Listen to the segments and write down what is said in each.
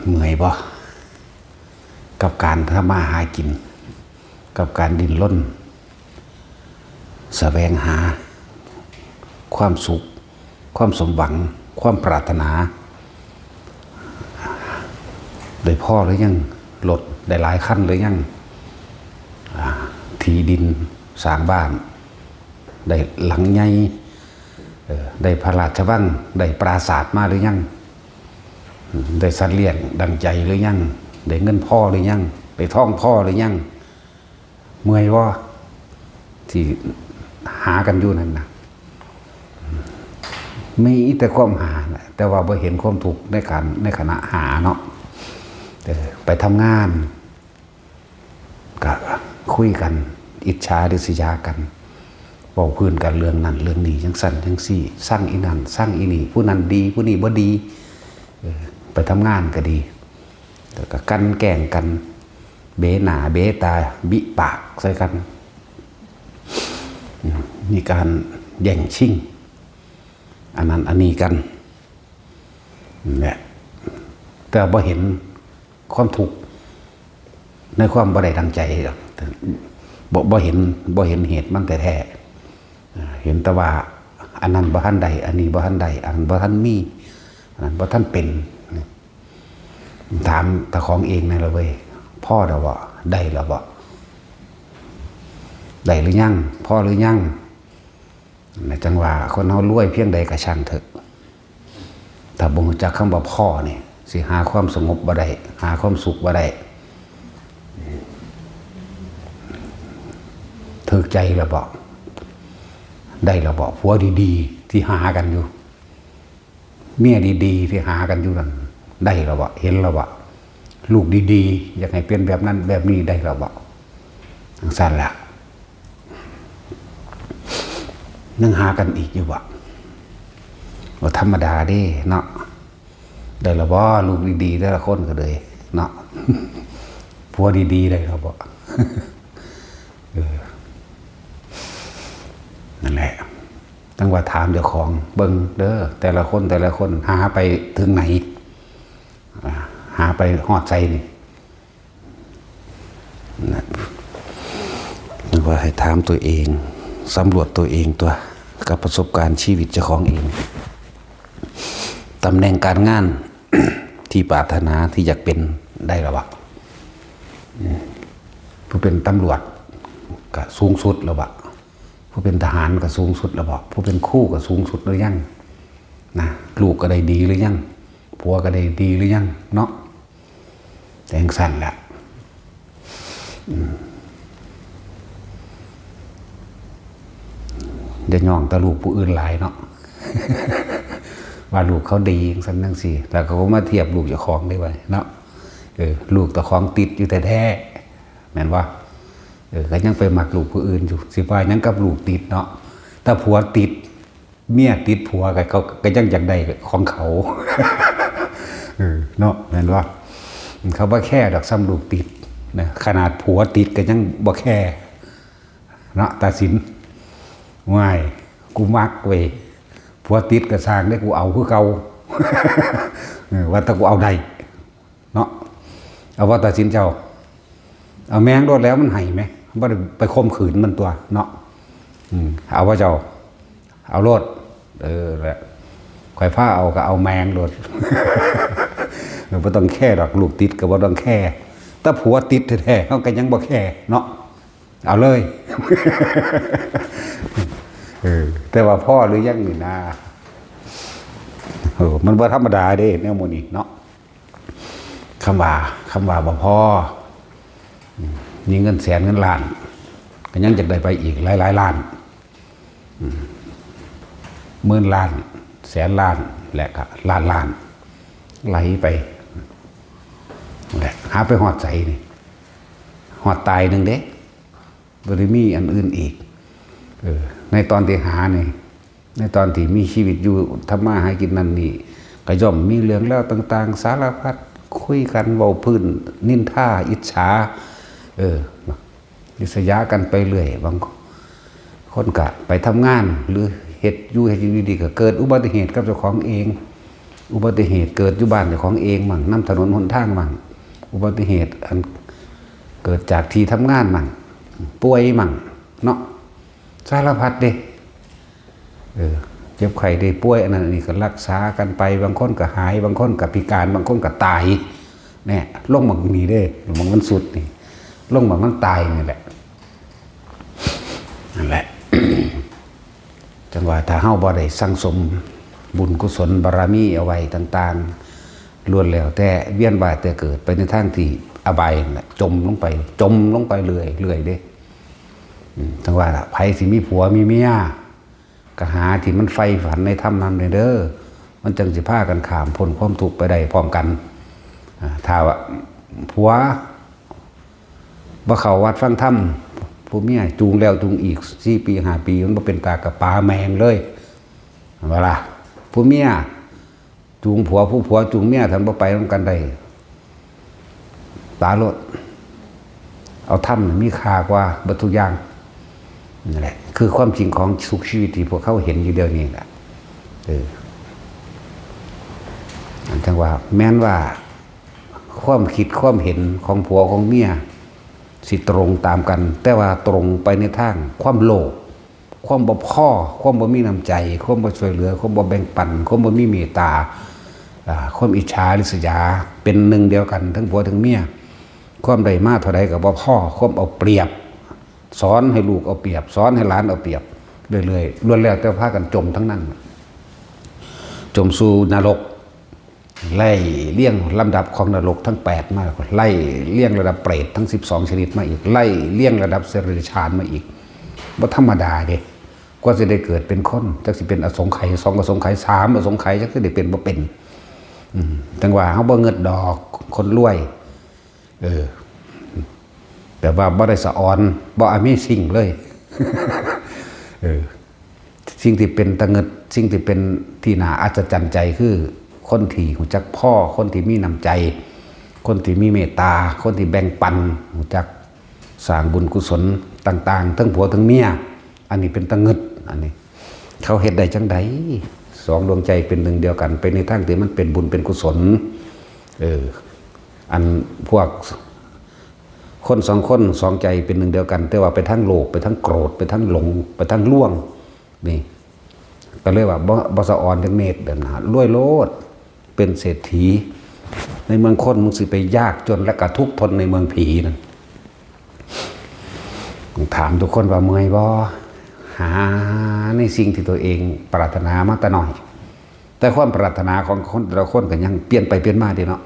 เมื่อยบ่กับการทำมาหากินกับการดิ้นรนแสวงหาความสุขความสมหวังความปรารถนาได้พ่อหรือยังรถได้หลายคันหรือยังที่ดินสร้างบ้านได้หลังใหญ่ได้พระราชวังได้ปราสาทมาหรือยังได้สัตว์เลี้ยงดังใจหรือยังได้เงินพ่อหรือยังได้ท่องพ่อหรือยังเมื่อยว่าที่หากันอยู่นั่นนะมีแต่ความหาแต่ว่าบ่เห็นความทุกข์ในขณะหาเนาะไปทำงานก็คุยกันอิจฉาริษยากันบอกพื้นกันเรื่องนั้นเรื่องนี้จังสั่นจังสี่สร้างอีนั่นสร้างอีนี่ผู้นั้นดีผู้นี้บ่ดีไปทำงานก็ดีแต่ก็กันแกล้งกันเบหน้าเบตาบิปากใส่กันมีการแย่งชิงอันนั้นอันนี้กันเนี่ยแต่บ่เห็นความทุกข์ในความบ่ได้ดังใจบ่เห็นเหตุมันแต่แท้เห็นแต่ว่าอันนั้นบ่ทันใดอันนี้บ่ทันใดอันบ่ทันมีอันนั้นบ่ทันเป็นถามตะของเองนั่นล่ะเว้ยพ่อเราบ่ได้แล้วบ่ได้หรือยังพ่อหรือยังในจังหวะคนเฮารวยเพียงใดก็ช่างเถอะถ้าบ่รู้จักคำว่าพ่อนี่สิหาความสงบบ่ได้หาความสุขบ่ได้ถึกใจแล้วบ่ได้แล้วบ่ผัวดีๆที่หากันอยู่เมียดีๆที่หากันอยู่นั่นได้แล้วบ่เห็นแล้วบ่ลูกดีๆอยากให้เป็นแบบนั้นแบบนี้ได้แล้วบ่จังซั่นล่ะนั่งหากันอีกอยู่บ่ว่าธรรมดาเด้เนาะได้แล้วบ่ลูกดีๆแต่ละคนก็เลยเนาะผัวดีๆได้แล้วบ่นั่นแหละตั้งว่าถามเจ้าของเบิ่งเด้อแต่ละคนหาไปถึงไหนหาไปฮอดใจนี่นั่นว่าให้ถามตัวเองสำรวจตัวเองตัวกับประสบการณ์ชีวิตเจ้าของเองตำแหน่งการงาน ที่ปรารถนาที่อยากเป็นได้หรือเปล่าผู้เป็นตำรวจก็สูงสุดหรือเปล่าผู้เป็นทหารก็สูงสุดหรือเปล่าผู้เป็นครูก็สูงสุดหรือยังนะลูกก็ได้ดีหรือยังผัวก็ได้ดีหรือยังเนาะแต่งสั้นแหละเดี๋ยวย่องตะลูกผู้อื่นหลายเนาะ ว่าลูกเขาดีสั้นทั้งสี่แล้วเขาก็มาเทียบลูกเจ้าของได้ไว้เนาะลูกตะของติดอยู่แต่แท้แม่นว่าก็ยังไปหมักลูกผู้อื่นอยู่สิว่ายังกับลูกติดเนาะถ้าผัวติดเมียติดผัวก็ยังอยากได้ของเขาเนาะแม่นว่าเขาบ่แค่ดอกซ้ำลูกติดนะขนาดผัวติดก็ยังบ่แค่เนาะตัดสินง่ายกูมักเว้ยผัวติดก็สร้างได้กูเอาคือเก่า ว่าถ้ากูเอาได้เนาะเอาว่าตัดสินเจ้าเอาแมงโดนแล้วมันไห้ไหมว่าไปข่มขืนมันตัวเนาะเอาว่าเจ้าเอาโลดแหละข่อยผ้าเอาก็เอาแมงโลด ไม่ต้องแค่ดอกลูกติดก็บ่ต้องแค่ถ้าผัวติดแท้ๆเขาก็ยังบ่แค่เนาะเอาเลย แต่ว่าพ่อหรือยังนี่นะมันบ่ธรรมดาเด้แนวโมนี่เนาะคำว่าบ่พ่อมีเงินแสนเงินล้านก็ยังจะได้ไปอีกหลายล้านหมื่นล้านแสนล้านและก็ล้านไหลไปแหละหาไปหอดใจนี่หอดตายหนึ่งเด้บริมีอันอื่นอีกในตอนที่หาเนี่ยในตอนที่มีชีวิตอยู่ทำมาหากินนั่นนี่ก็ย่อมมีเรื่องเล่าต่างๆสารพัดคุยกันเว้าพื้นนินท่าอิจฉาอิสยากันไปเรื่อยบางคนก็ไปทำงานหรือเหตุอยู่ดีๆก็เกิดอุบัติเหตุกับเจ้าของเอง อุบัติเหตุเกิดอยู่บ้านเจ้าของเองมั่งน้ำถนนหนทางมั่งอุบัติเหตุอันเกิดจากที่ทำงานมั่งป่วยมั่งเนาะสารพัดเด้เจ็บไข้ได้ป่วยอันนั้นนี่ก็รักษากันไปบางคนก็หายบางคนก็พิการบางคนก็ตายเนี่ยลงบางนี้เด้ลงบางมันสุดนี่ลงบางมันตายนี่แหละนั่นแหละ จังว่าถ้าเฮาบ่ได้สั่งสมบุญกุศลบารมีเอาไว้ต่างๆล้วนแล้วแต่เวียนว่ายแต่เกิดไปในทางที่อบายจมลงไปเรื่อยเด้จังว่าไผสิมีผัวมีเมียก็หาที่มันใฝ่ฝันในธรรมนั้นเด้อมันจังสิพากันข้ามพ้นความทุกข์ไปได้พร้อมกันถ้าว่าผัวบ่เข้าวัดฟังธรรมผู้เมียจูงแล้วจูงอีก4 ปี5 ปีมันบ่เป็นตากับปลาแมงเลยเวลาผู้เมียจูงผัวผู้ผัวจูงเมียท่านบ่ไปนำกันได้ตาโลดเอาธรรมมีค่ากว่าเบิดทุกอย่างนั่นแหละคือความจริงของสุขชีวิตที่พวกเขาเห็นอยู่เดี๋ยวนี้แหละจังว่าแม้นว่าความคิดความเห็นของผัวของเมียสิตรงตามกันแต่ว่าตรงไปในทางความโลภความบ่พอความบ่มีน้ำใจความบ่ช่วยเหลือความบ่แบ่งปันความบ่มีเมตตาความอิจฉาริษยาเป็นหนึ่งเดียวกันทั้งผัวทั้งเมียความได้มาเท่าใดก็บ่พอความเอาเปรียบสอนให้ลูกเอาเปรียบสอนให้หลานเอาเปรียบเรื่อยๆล้วนแล้วแต่พากันจมทั้งนั้นจมสู่นรกไล่เลี่ยงลำดับของนรกทั้ง8มาไล่เลี่ยงระดับเปรตทั้ง12ชนิดมาอีกไล่เลี่ยงระดับเสรีชานมาอีกบ่ธรรมดาเด้กว่าจะได้เกิดเป็นคนจักสิเป็นอสงไขย2อสงไขย3อสงไขยจักสิได้เป็นบ่เป็นจังว่าเฮาบ่เงิดดอกคนรวยแต่ว่าบ่ได้สะออนบ่อามีสิ่งเลยสิ่งที่เป็นตะเงิดสิ่งที่เป็นที่น่าอัศจรรย์ใจคือคนที่รู้จักพ่อคนที่มีน้ำใจคนที่มีเมตตาคนที่แบ่งปันรู้จักสร้างบุญกุศลต่างๆทั้งผัวทั้งเมียอันนี้เป็นตะเงิดอันนี้เขาเฮ็ดได้จังได2ดวงใจเป็นหนึ่งเดียวกันไปในทางที่มันเป็นบุญเป็นกุศลอันพวกคน2คน2ใจเป็นหนึ่งเดียวกันแต่ว่าไปทั้งโลภไปทั้งโกรธไปทั้งหลงไปทั้งล่วงนี่ก็เลยว่าบ่สะออนจังเนตรแบบนั้นรวยโลดเป็นเศรษฐีในเมืองคนมึงสิไปยากจนและกระทุกข์ทนในเมืองผีนั่นถามทุกคนว่าเมื่อยบ่หาในสิ่งที่ตัวเองปรารถนามาแต่น้อยแต่ความปรารถนาของคนแต่ละคนก็ยังเปลี่ยนไปเปลี่ยนมาดีเนาะ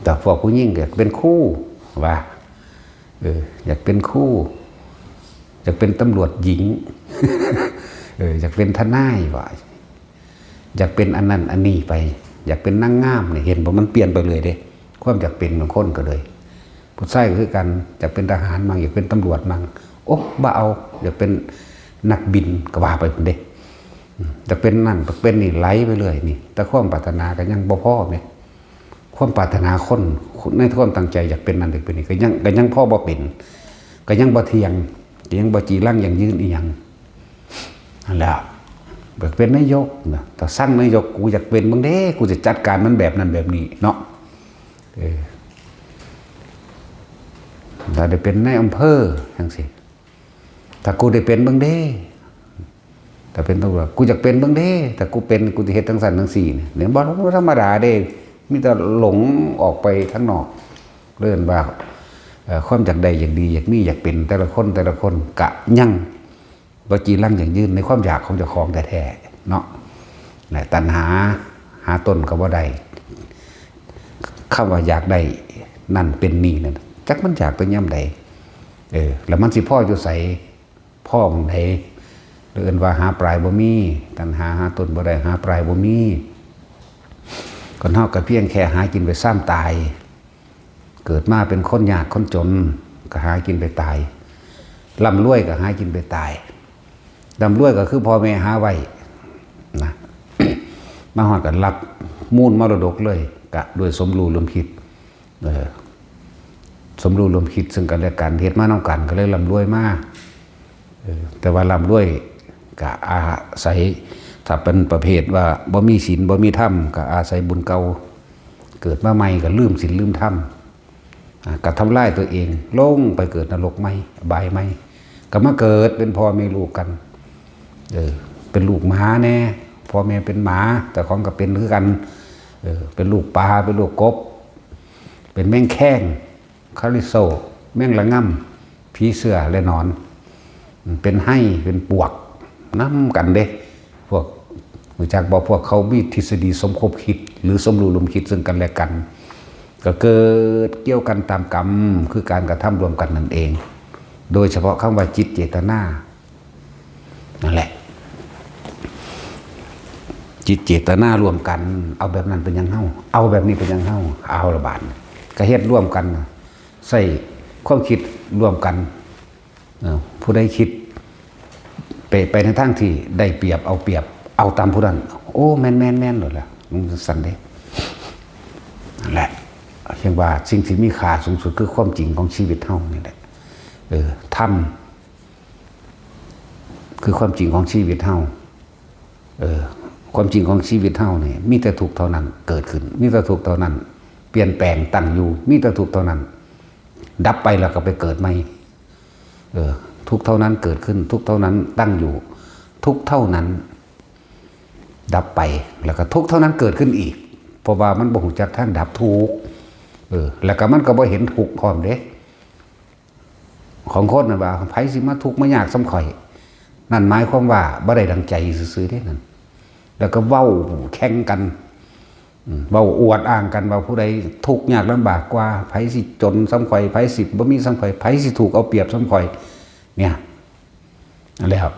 แต่พวกผู้หญิงอยากเป็นคู่ว่าอยากเป็นคู่อยากเป็นตำรวจหญิงอยากเป็นทนายว่าอยากเป็นอันนั้นอันนี้ไปอยากเป็นนางงามเนี่ยเห็นว่ามันเปลี่ยนไปเลยเด้ความอยากเป็นของคนก็เลยผู้ชายก็คือกันอยากเป็นทหารมั่งอยากเป็นตำรวจมั่งโอ้บ้าเอาอยากเป็นนักบินก็ว่าไปเด้อยากเป็นนั่นอยากเป็นนี่ไหลไปเลยนี่แต่ความปรารถนาก็ยังบ่พอไหมความปรารถนาคนในความตั้งใจอยากเป็นนั่นอยากเป็นนี่ก็ยังพ่อบ่เป็นก็ยังบ่เที่ยงยังบ่จีรังยังยืนอีหยังนั่นแหละเบิกเป็นนายกนะแต่สร้างนายกกูอยากเป็นบ้างเด้กูจะจัดการมันแบบนั้นแบบนี้เนาะถ้าได้เป็นนายอำเภอทั้งสิ้นถ้ากูได้เป็นบ้างเด้แต่เป็นตำรวจกูอยากเป็นบ้างเด้แต่กูเป็นกูจะเฮ็ดทั้งสั่นทั้งสี่เนี่ยบ่ธรรมดาเด้มีแต่หลงออกไปทั้งนอกเลื่อนว่าความอยากใดอยากดีอยากมีอยากเป็นแต่ละคนกะยั่งบจีรังอย่างยืนในความอยากของเจ้าของแท้ๆเนาะตัณหาหาต้นกับว่าใดคำว่าอยากได้นั่นเป็นนี่นั่นจักมันอยากตัวย่ำใดแล้วมันสิพ่ออยู่ใส่พ่อของใดเดินว่าหาปลายบ่มีตัณหาหาต้นบ่ได้หาปลายบ่มีคนเฮาก็เพียงแค่หากินไปซ้ำตายเกิดมาเป็นคนยากคนจนก็หากินไปตายร่ำรวยก็หากินไปตายดำรวยก็คือพ่อแม่หาไว้นะ มาหอดกันรับมูลมรดกเลยกะด้วยสมรู้ร่วมคิดสมรู้ร่วมคิดซึ่งกันและกันเฮ็ดมาน้องกันก็เลยร่ำรวยมากแต่ว่าร่ำรวยกะอาศัย ถ้าเป็นประเภทว่าบ่มีศีลบ่มีธรรมก็อาศัยบุญเก่าเกิดมาใหม่ก็ลืมศีลลืมธรรมก็ทำลายตัวเองลงไปเกิดนรกใหม่อบายใหม่ก็มาเกิดเป็นพ่อแม่ลูกกันเป็นลูกหมาแน่พ่อแม่เป็นหมาแต่ของก็เป็นคือกันเป็นลูกปลาเป็นลูกกบเป็นแมงแข้งคาริโซแมงละง่ำผีเสือและนอนเป็นให้เป็นปวกน้ำกันเด้พวกรู้จักบอกพวกเขามีทฤษฎีสมคบคิดหรือสมรู้ร่วมคิดซึ่งกันและกันก็เกิดเกี่ยวกันตามกรรมคือการกระทำรวมกันนั่นเองโดยเฉพาะคำว่าจิตเจตนานั่นแหละจิตเจตนารวมกันเอาแบบนั้นเป็นยังเฮ้าเอาแบบนี้เป็นยังเฮ้าเอาละบาดก็เฮ็ดร่วมกันใส่ความคิดร่วมกันผู้ใดคิดไปในทางที่ได้เปรียบเอาเปรียบเอาตามผู้นั้นโอ้แม่นหมดแล้วมึงสั่นเด้นั่นแหละเรียกว่าสิ่งที่มีค่าสูงสุดคือความจริงของชีวิตเฮานี่แหละธรรมคือความจริงของชีวิตเฮาความจริงของชีวิตเฮาเนี่ยมีแต่ทุกข์เท่านั้นเกิดขึ้นมีแต่ทุกข์เท่านั้นเปลี่ยนแปลงตั้งอยู่มีแต่ทุกข์เท่านั้นดับไปแล้วก็ไปเกิดใหม่ทุกข์เท่านั้นเกิดขึ้นทุกข์เท่านั้นตั้งอยู่ทุกข์เท่านั้นดับไปแล้วก็ทุกข์เท่านั้นเกิดขึ้นอีกเพราะว่ามันบ่ฮู้จักทางดับทุกข์แล้วก็มันก็บ่เห็นทุกข์พร้อมเด้ของคนน่ะว่าไผสิมาทุกข์มายากสำข่อยนั่นหมายความว่าบ่ได้ดังใจซื่อๆเด้นั่นแล้วก็เว้าแข่งกันเว้าอวดอ้างกันว่าผู้ใดทุกข์ยากลำบากกว่าไผสิจนสำข่อยไผสิบ่มีสำข่อยไผสิถูกเอาเปรียบสำข่อยเนี่ยนั่นแหละครับ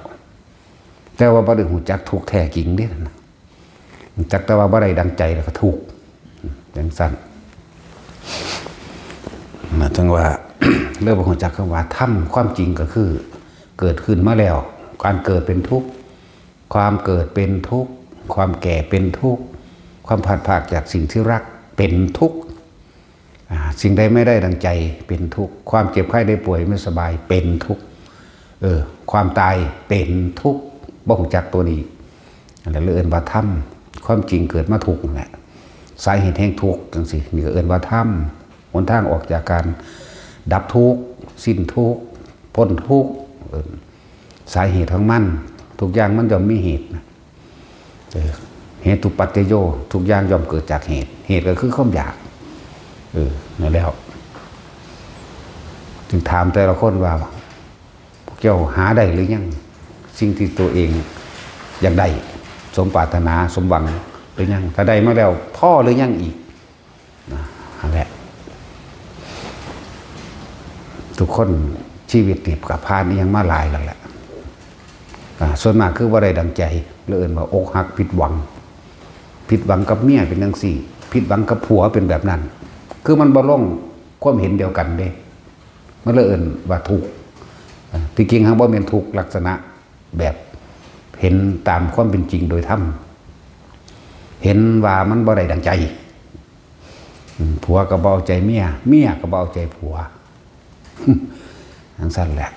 แต่ว่าบ่ได้ฮู้จักทุกข์แท้จริงเด้นั่นจักแต่ว่าบ่ได้ดังใจแล้วก็ทุกข์จังซั่นถึงว่า เริ่มรู้จักคำว่าธรรมความจริงก็คือเกิดขึ้นมาแล้วการเกิดเป็นทุกข์ความเกิดเป็นทุกข์ความแก่เป็นทุกข์ความผลัดพรากจากสิ่งที่รักเป็นทุกข์สิ่งใดไม่ได้ดังใจเป็นทุกข์ความเจ็บไข้ได้ป่วยไม่สบายเป็นทุกข์ความตายเป็นทุกข์บ่รู้จักตัวนี้แล้วเอิ้นว่าธรรมความจริงเกิดมาทุกข์นั่นแหละสาเหตุแห่งทุกข์จังซี่นี่ก็เอิ้นว่าธรรมหนทางออกจากการดับทุกข์สิ้นทุกข์พ้นทุกข์สาเหตุของมันทุกอย่างมันย่อมมีเหตุเหตุปัจจโยทุกอย่างย่อมเกิดจากเหตุเหตุก็คือความอยากนั่นแล้วจึงถามแต่ละคนว่าพวกเจ้าหาได้หรือยังสิ่งที่ตัวเองอยากได้สมปรารถนาสมหวังหรือยังถ้าได้มาแล้วพ่อหรือยังอีกนั่นแหละทุกคนชีวิตนี่กับพานนี่ยังมาหลายแล้วแหละส่วนมากคือว่าได้ดังใจเลื่อนว่าอกหักผิดหวังกับเมียเป็นจังซี่ผิดหวังกับผัวเป็นแบบนั้นคือมันบ่ลงความเห็นเดียวกันเด้มันเลื่อนว่าทุกข์ที่จริงทั้งบ่เป็นทุกข์ลักษณะแบบเห็นตามความเป็นจริงโดยธรรมเห็นว่ามันบ่ได้ดังใจผัวก็บ่เอาใจเมียก็บ่เอาใจผัวทั้งสั้นแหละ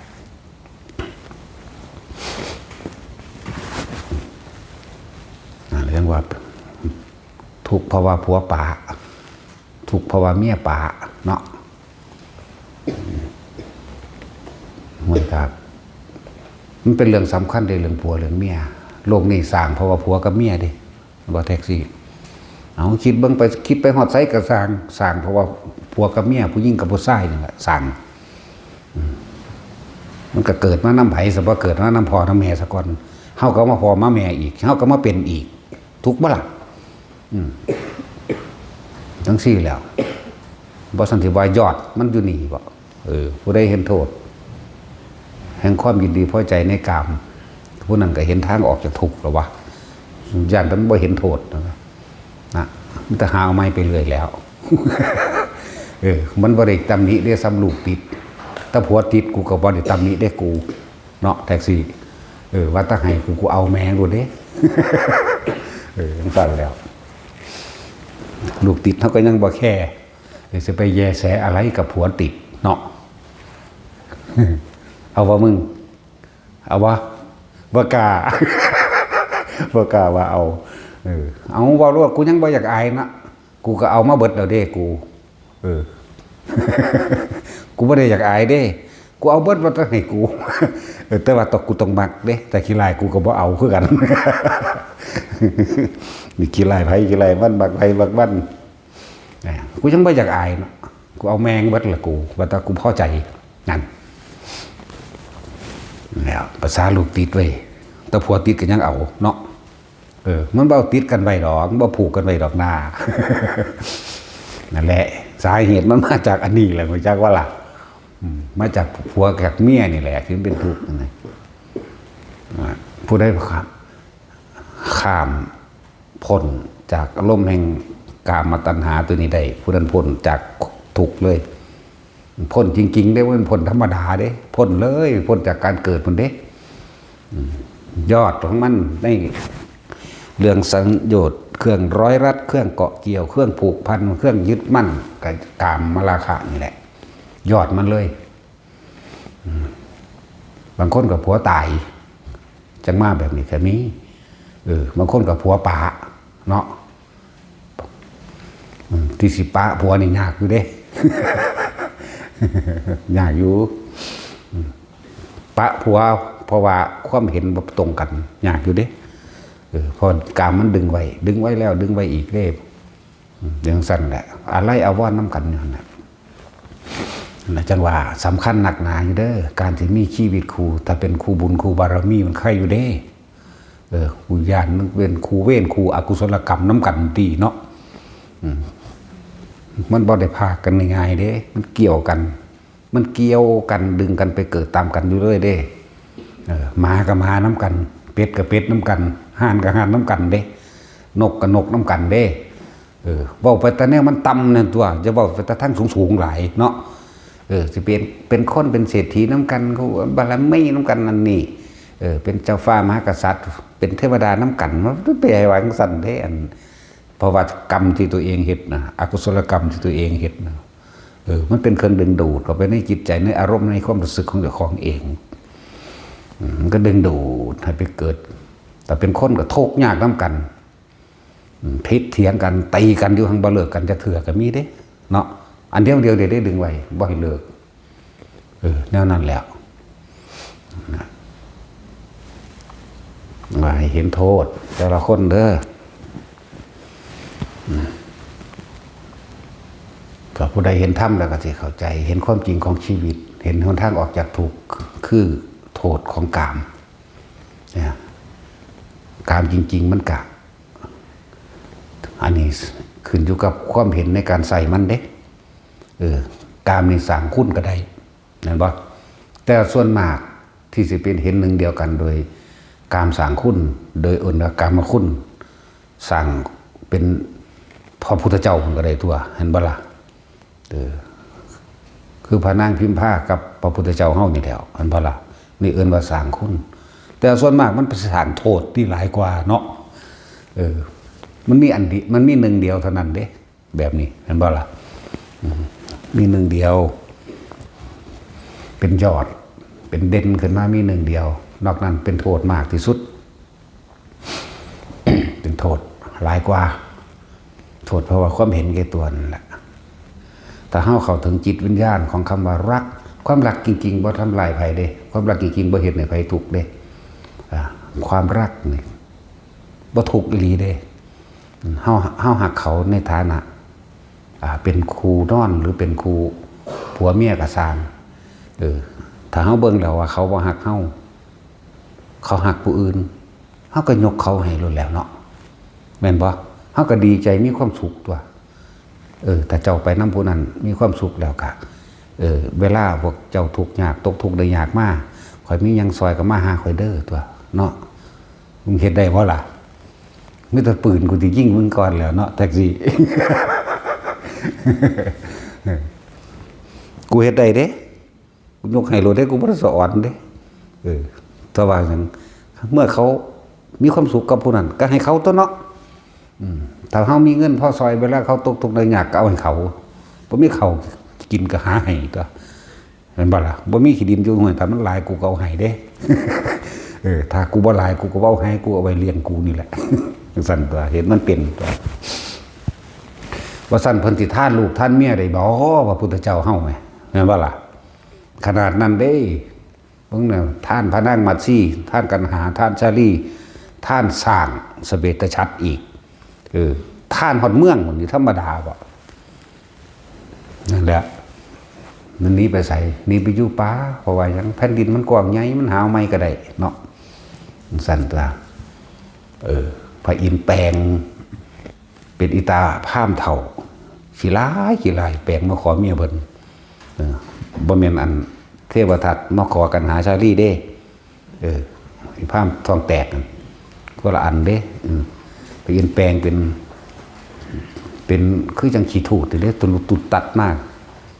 เรื่องว่าทุกข์เพราะว่าผัวป่าทุกข์เพราะว่าเมียป่าเนาะเหมือนกับมันเป็นเรื่องสำคัญในเรื่องผัวเรื่องเมียโลกนี้สร้างเพราะว่าผัวกับเมียดิว่าแท็กซี่เอาคิดเบิ่งไปคิดไปฮอดไสก็สร้างเพราะว่าผัวกับเมียผู้หญิงกับผู้ชายนี่แหละสร้างมันก็เกิดมาน้ำไผ่สมบัติเกิดมาน้ำพ่อน้ำแม่ซะก่อนเฮาก็มาพ่อมาแม่อีกเฮาก็มาเป็นอีกทุกข์บ่ล่ะทั้งสี่แล้วบ่สันติว่ายอดมันอยู่นี่บ่ผู้ใดเห็นโทษแห่งความยินดีพอใจในกามผู้นั้นก็เห็นทางออกจากทุกข์แล้ววะย่านมันบ่เห็นโทษนะมันจะหาเอาไม้ไปเรื่อยแล้วมันบ่ได้ตำหนิได้ซ้ำลูกติดถ้าผัวติดกูก็บ่ได้ตำหนิได้กูเนาะแท็กซี่ว่าถ้าให้กูเอาแมงดูเด้ตั้งแล้วลูกติดเขาก็ยังบ่แค่จะไปแยแสอะไรกับผัวติดเนาะเอาวะมึงเอาวะบ่กล้า บ่กล้าว่าเอาเอาเว้ารวดกูยังบ่อยากอายนะกูก็เอามาเบิดแล้วเด้กูกูบ่ได้อยากอายเด้กูเอาเบิดมาตั้งให้กูแต่ว่าตกกูต้องมักเด้แต่ขี้ลายกูก็บ่เอาคือกันนี่ขี้ลายไผขี้ลายมันบักไผบักมันกูยังบ่อยากอายเนาะกูเอาแมงเบิดละกูว่าแต่กูพอใจนั่นแล้วภาษาลูกติดไว้แต่ผัวติดก็ยังเอาเนาะมันบ่ติดกันไว้ดอกบ่ผูกกันไว้ดอกหน้านั่นแหละสาเหตุมันมาจากอันนี้แหละมาจากว่าล่ะมาจากผัวกับเมียนี่แหละที่เป็นทุกข์นะผู้ใดข้ามพ้นจากอารมณ์แห่งกามตัณหาตัวนี้ได้ผู้นั้นพ้นจากทุกข์เลยพ้นจริงๆได้ว่าพ้นธรรมดาเด้พ้นเลยพ้นจากการเกิดพ้นเด้ยอดของมันได้เรื่องสังโยชน์เครื่องร้อยรัดเครื่องเกาะเกี่ยวเครื่องผูกพันเครื่องยึดมั่นกับกามมราคะนี่แหละยอดมันเลยบางคนกับผัวตายจังมาแบบนี้แค่นี้บางคนกับผัวป่าเนาะที่สิป้าผัวนี่ยากอยู่เด้ ยากอยู่ปะผัวเพราะว่าความเห็นบ่ตรงกันยากอยู่เด้พอกามมันดึงไว้แล้วดึงไว้อีกเด้อย่างสั้นแหละอะไรเอาว่าน้ำกันอย่างนั้นนะจังว่าสำคัญหนักหนาอยู่เด้อการที่มีชีวิตครูถ้าเป็นครูบุญครูบารมีมันใครอยู่เด้ครูญาณนึกเป็นครูเว้นครูอกุศลกรรมน้ำกันตีเนาะมันบ่ได้พากันง่ายๆเด้มันเกี่ยวกันดึงกันไปเกิดตามกันอยู่เรื่อยเด้หมากับหมาน้ำกันเป็ดกับเป็ดน้ำกันห่านกับห่านน้ำกันเด้นกกับนกน้ำกันเด้บอกไปแต่เนี่ยมันต่ำนั่นตัวจะบอกไปแต่ทั้งสูงหลายเนาะจะเป็นคนเป็นเศรษฐีน้ำกันเขาบารมีน้ำกันนั่นนี่เป็นเจ้าฟ้ามหากษัตริย์เป็นเทวดาน้ำกันมันไปไอ้หวังสั่นเท่อันเพราะว่ากรรมที่ตัวเองเห็ดนะอกุศลกรรมที่ตัวเองเห็ดนะมันเป็นเครื่องดึงดูดเข้าไปในจิตใจในอารมณ์ในความรู้สึกของเจ้าของเองมันก็ดึงดูดให้ไปเกิดแต่เป็นคนก็โทกยากน้ำกันทิศเถียงกันตีกันอยู่ทางบ่เลิกกันจะเถื่อกันมีเด้เนาะอันเดียวได้ดึงไว้บ่ให้เลิกแนวนั้นแล้วมาให้เห็นโทษแต่ละคนเด้อถ้าผู้ใดเห็นธรรมแล้วก็จะเข้าใจเห็นความจริงของชีวิตเห็นหนทางออกจากทุกข์คือโทษของกามเนี่ยกามจริงๆมันกะอันนี้ขึ้นอยู่กับความเห็นในการใส่มันเด้กามนี่สร้างคุณก็ได้นั่นบ่แต่ส่วนมากที่สิเป็นเห็นหนึ่งเดียวกันโดยกามสร้างคุณโดยอื่นกามคุณสร้างเป็นพระพุทธเจ้าก็ได้ตัวเห็นบ่ล่ะคือพระนางพิมพากับพระพุทธเจ้าเฮานี่แถวเห็นบ่ล่ะนี่เอิ้นว่าสร้างคุณแต่ส่วนมากมันเป็นสร้างโทษที่หลายกว่าเนาะมันมีมันมีหนึ่งเดียวเท่านั้นเด้แบบนี้เห็นบ่ล่ะมีหนึ่งเดียวเป็นยอดเป็นเด่นขึ้นมามีหนึ่งเดียวนอกนั้นเป็นโทษมากที่สุด เป็นโทษหลายกว่าโทษเพราะว่าความเห็นแก่ตัวนั่นแหละถ้าเข้าถึงจิตวิญญาณของคำว่ารักความรักจริงๆบ่ทำลายไผเด้ความรักจริงๆบ่เฮ็ดให้ไผทุกข์เด้ความรักนี่บ่ทุกข์อีหลีเด้เฮาหักเขาในฐานะเป็นครูนอนหรือเป็นครูผัวเมียก็สร้างถ้าเฮาเบิ่งแล้วว่าเขาบ่หักเฮาเขาหักผู้อื่นเฮาก็ยกเขาให้ล้วนแล้วเนาะแม่นบ่เฮาก็ดีใจมีความสุขตัวแต่เจ้าไปนำผู้นั้นมีความสุขแล้วก็เวลาพวกเจ้าทุกข์ยากตกทุกข์ได้ยากมาข่อยมีหยังซอยก็มาหาข่อยเด้อตัวเนาะมึงเฮ็ดได้บ่ล่ะมีแต่ปืนกูสิยิงมึงก่อนแล้วเนาะแท็กซี่ กูเฮ็ดได้เด้กูยกให้โลดได้กูบ่ได้สอนเด้ถ้าว่าจังเมื่อเขามีความสุขกับผู้นั้นก็ให้เขาตัวเนาะถ้าเฮามีเงินพอซอยเวลาเขาตกทุกข์ได้ยากก็เอาให้เขาบ่มีเขากินก็หาให้ตัวเห็นบ่ล่ะบ่มีขี้ดินอยู่ห้วยถ้ามันหลายกูก็เอาให้เด้ ถ้ากูบ่หลายกูก็เว้าให้กูเอาไว้เลี้ยงกูนี่แหละ สั่นตัวเห็นมันเป็นตัวว่าสั่นเพิ่นสิท่านลูกท่านเมียได้บ่ว่าพุทธเจ้าเฮาไหมแม่นบ่ล่ะขนาดนั้นเด้เบิ่งแนวท่านพระนางมัตสีท่านกันหาท่านชาลีท่านสร้างสเวตฉัตรอีกท่านฮอดเมืองนี่ธรรมดาบ่นั่นแหละมันนี้ไปใส่นี่ไปอยู่ป่าเพราะว่าหยังแผ่นดินมันกว้างใหญ่มันหาไม่ก็ได้เนาะสั่นตัวพระอินทร์แปลงเป็นอิตาพามเถ่าขี้ร้ายแปลงมาขอเมียเพิ่นบ่แม่นอันเทวทัตมาขอกันหาชาลีเด้ไอ้พามทองแตกก็ละอันเด้พระอินทร์แปลงเป็นคือจังขี้ถูดเด้ตุดตัดมาก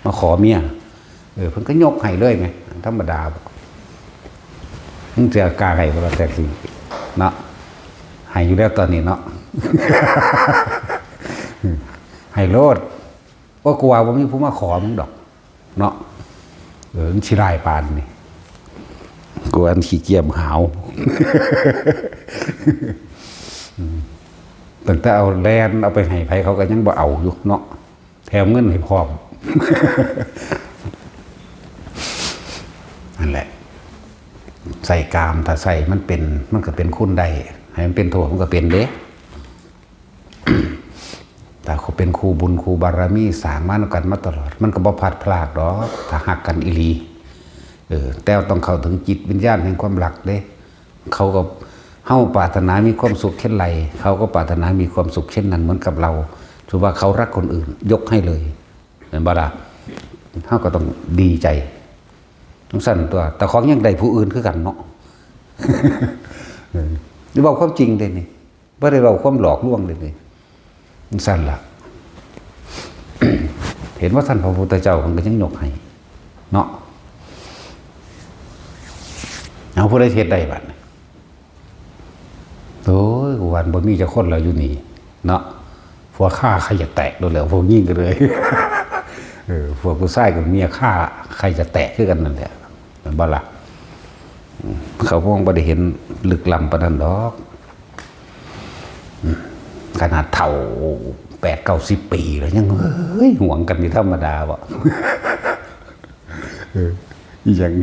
มาขอเมียเพิ่นก็ยกให้เลยไงธรรมดามึงจะกล้าให้บ่ล่ะแต่สิเนาะให้อยู่แล้วตอนนี้เนาะ ให้โลดก็กลัวว่ามีผู้มาขอมึงดอกเนาะมันชิรายปานนี่กลัวอันขี้เกียจหาว ตั้งแต่เอาแลนเอาไปให้ไผเขาก็ยังบ่เอาอยู่เนาะแถมเงินให้พร้อม นั่นแหละใส่กามถ้าใส่มันก็เป็นคุณได้ให้มันเป็นโทษมันก็เป็นเด้ แต่เขาเป็นครูบุญครูบารมีสร้างมากันมาตลอดมันก็บ่พลาดพลาดหรอกถ้าหักกันอีหลีแต่ต้องเข้าถึงจิตวิญญาณแห่งความรักเด้เขาก็เฮาปรารถนามีความสุขเช่นไรเขาก็ปรารถนามีความสุขเช่นนั้นเหมือนกับเราถือว่าเขารักคนอื่นยกให้เลยเห็นบ่ล่ะเฮาก็ต้องดีใจต้องสั่นตัวแต่ของยังได้ผู้อื่นคือกันเนาะ นี่บอกความจริงเลยนี่บ่ได้บอกความหลอกลวงเลยนี่มันสั่นล่ะ เห็นว่าท่านพระพุทธเจ้ามันก็ยังยกให้เนาะเอาผู้ใดเทศได้บัดโอ้ยวันบ่มีจะคนแล้วอยู่นี่เนาะผัวฆ่าใครจะแตกโดนแล้วพวกยิ่งกันเลยพวกผู้ชายกับเมียฆ่าใครจะแตกคือกันนั่นแหละมันบ่ล่ะเขาพวกบ่ได้เห็นลึกล้ำปานนั้นดอกขนาดเฒ่า8-90 ปีแล้วยังห่วงกันนี่ธรรมดาบ่ อีหยัง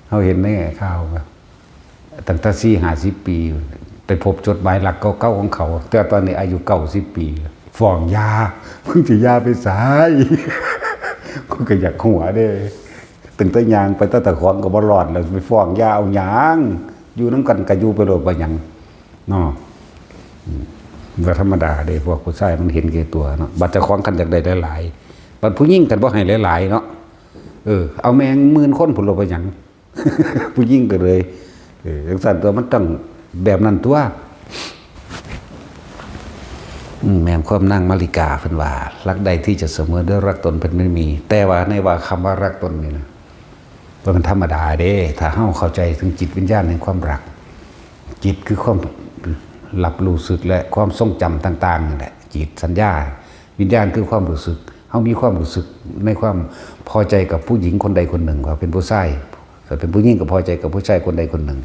เฮาเห็นในข่าวว่าตั้งแต่40-50 ปีไปพบจดหมายหลักเก่าๆของเขาแต่ตอนนี้อายุ90 ปีฟ้องยามึงสิยาไปสาย ก็อยากหัวเด้ตั้งแต่ยางไปตั้งแต่ของก็บ่รอดแล้วไปฟ้องยาเอาหยังอยู่นำกันก็อยู่ไปโลดบ่หยังเนาะว่าธรรมดาเด้พวกผู้ชายมันเห็นแก่ตัวเนาะบัดเจ้าของกันอยากได้หลายๆบัดผู้หญิงกันบ่ให้หลายๆเนาะเอาแมง10,000 คนพุ่นลงไปหยัง ผู้หญิงก็เลยจังซั่นตัวมันต้องแบบนั้นตัวแม่นความนางมาริกาเพิ่นว่ารักใดที่จะเสมอด้วยรักตนเพิ่นไม่มีแต่ว่าในว่าคำว่ารักตนนี่นะมันธรรมดาเด้ถ้าเฮาเข้าใจถึงจิตวิญญาณแห่งความรักจิตคือความรับรู้สึกและความทรงจำต่างๆนั่นแหละจิตสัญญาวิญญาณคือความรู้สึกเฮามีความรู้สึกในความพอใจกับผู้หญิงคนใดคนหนึ่งว่าเป็นผู้ชายถ้าเป็นผู้หญิงก็พอใจกับผู้ชายคนใดคนหนึ่ง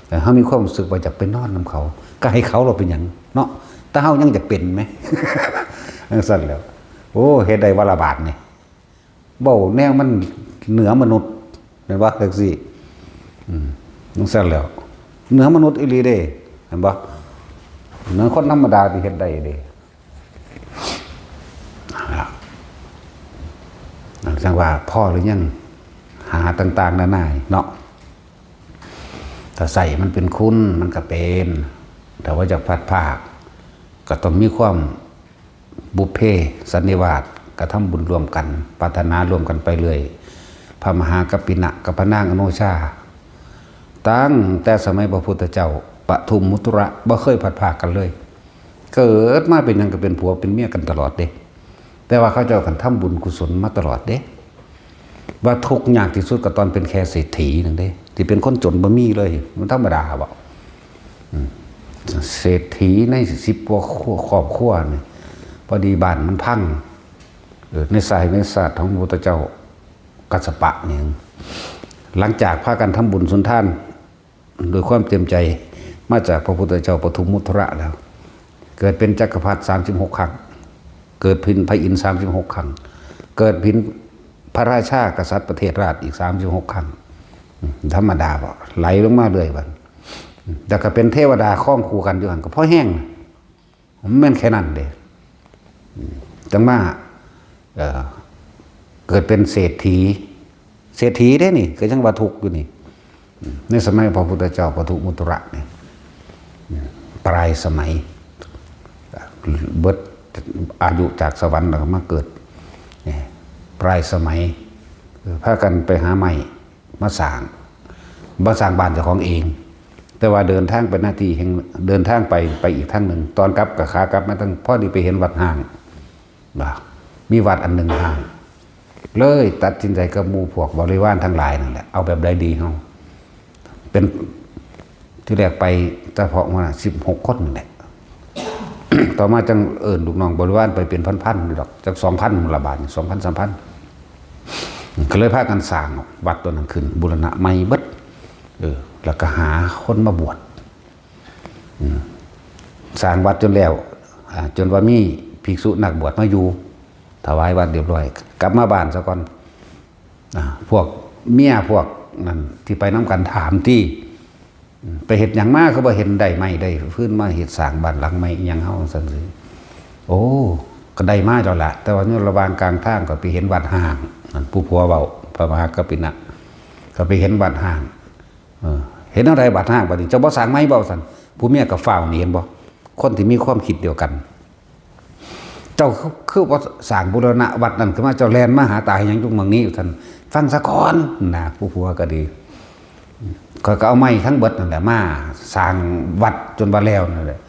แต่เฮามีความรู้สึกว่าอยากไปนอนนำเขาก็ให้เขาเราเป็นหยังเนาะแต่เฮายังอยากเป็นไหม จังซั่นแล้วโอ้เฮ็ดได้วันละบาทนี่เว้าแนวมันเหนือมนุษย์แม่นบ่จังซี่จังซั่นแล้วเหนือมนุษย์อีหลีเด้เห็นบ่เหนือคนธรรมดาที่เฮ็ดได้เด้จังว่าพ่อหรือยังหาต่างๆนานาเนาะถ้าใส่มันเป็นคุณมันก็เป็นแต่ว่าจะพัดภาคก็ต้องมีความบุพเพสันนิวาสกระทำบุญรวมกันปรารถนารวมกันไปเลยพระมหากัปปินะกับพระนางอโนชาตั้งแต่สมัยพระพุทธเจ้าปทุมมุตุระบ่เคยพัดภาคกันเลยเกิดมาเป็นยังก็เป็นผัวเป็นเมียกันตลอดเด้แต่ว่าเขาเจ้ากันทำบุญกุศลมาตลอดเด้ว่าทุกข์ยากที่สุดก็ตอนเป็นแค่เศรษฐีนั่นเด้ที่เป็นคนจนบ่มีเลยมันธรรมดาบ่เศรษฐีใน10 กว่าครอบครัวนี่พอดีบ้านมันพังในสายในศาสตร์ของพระพุทธเจ้ากัสสปะนี่หลังจากพากันทำบุญสุนทาน โดยความเต็มใจมาจากพระพุทธเจ้าปทุมมุทระแล้วเกิดเป็นจักรพรรดิ36 ครั้งเกิดพินพระอินทร์36 ครั้งเกิดพินพระราชากษัตริย์ประเทศราชอีก36 ครั้งธรรมดาบ่ไหลลงมาเรื่อยบัดแต่ก็เป็นเทวดาคล้องคู่กันอยู่หันก็เพราะแห้งมันแม่นแค่นั้นเด้จังมาเกิดเป็นเศรษฐีได้นี่ก็ยังว่าทุกข์อยู่นี่ในสมัยพระพุทธเจ้าปทุมมุตระเนี่ยปลายสมัยเบิดอายุจากสวรรค์แล้วก็มาเกิดปลายสมัยพากันไปหาไม้มาสร้างบ้านเจ้าของเองแต่ว่าเดินทางไปหน้าที่แห่งเดินทางไปอีกทางหนึ่งตอนกลับกับขากลับมาตั้งพอดีไปเห็นวัดห่างมีวัดอันหนึ่งห่างเลยตัดสินใจกับหมู่พวกบริวารทั้งหลายนั่นแหละเอาแบบใดดีเฮาเป็นที่แรกไปเฉพาะมา16 คนนั่นแหละ ต่อมาจังลูกน้องบริวารไปเป็นพันๆดอกจาก 2,000 ละบาท 2,000 3,000ก็เลยพากันสร้างวัดตัวนั้นขึ้นบูรณะใหม่เบิดแล้วก็หาคนมาบวชสร้างวัดจนแล้วจนว่ามีภิกษุนักบวชมาอยู่ถวายวัดเรียบร้อยกลับมาบ้านซะก่อนพวกเมียพวกนั่นที่ไปน้ำกันถามที่ไปเห็ดอย่างมากเขาบอกเห็นได้ไม่ได้พื้นมาเห็ดสร้างบ้านหลังไม่ยังเฮาสันสิโอ้ก็ได้มากแล้วละแต่ว่าเนี่ยระหว่างกลางทางก็ไปเห็นวัดห่างผู้ผัวเบาพระมหากปินะก็ไปเห็นวัดห่างเห็นอะไรวัดห่างบัดนี้เจ้าบ่สร้างไม้เบาสันผู้เมียกับฝ้าวนี่เห็นบ่คนที่มีความคิดเดียวกันเจ้าคือว่าสร้างบูรณะวัดนั่นคือมาเจ้าแลนมาหาตายยังจุงเมืองนี้ท่านฟังสะก่อนนะผู้ผัวก็ดีก็เอาไม้ทั้งเบิดนั่นแหละมาสร้างวัดจนว่าแล้วนั่นแหละ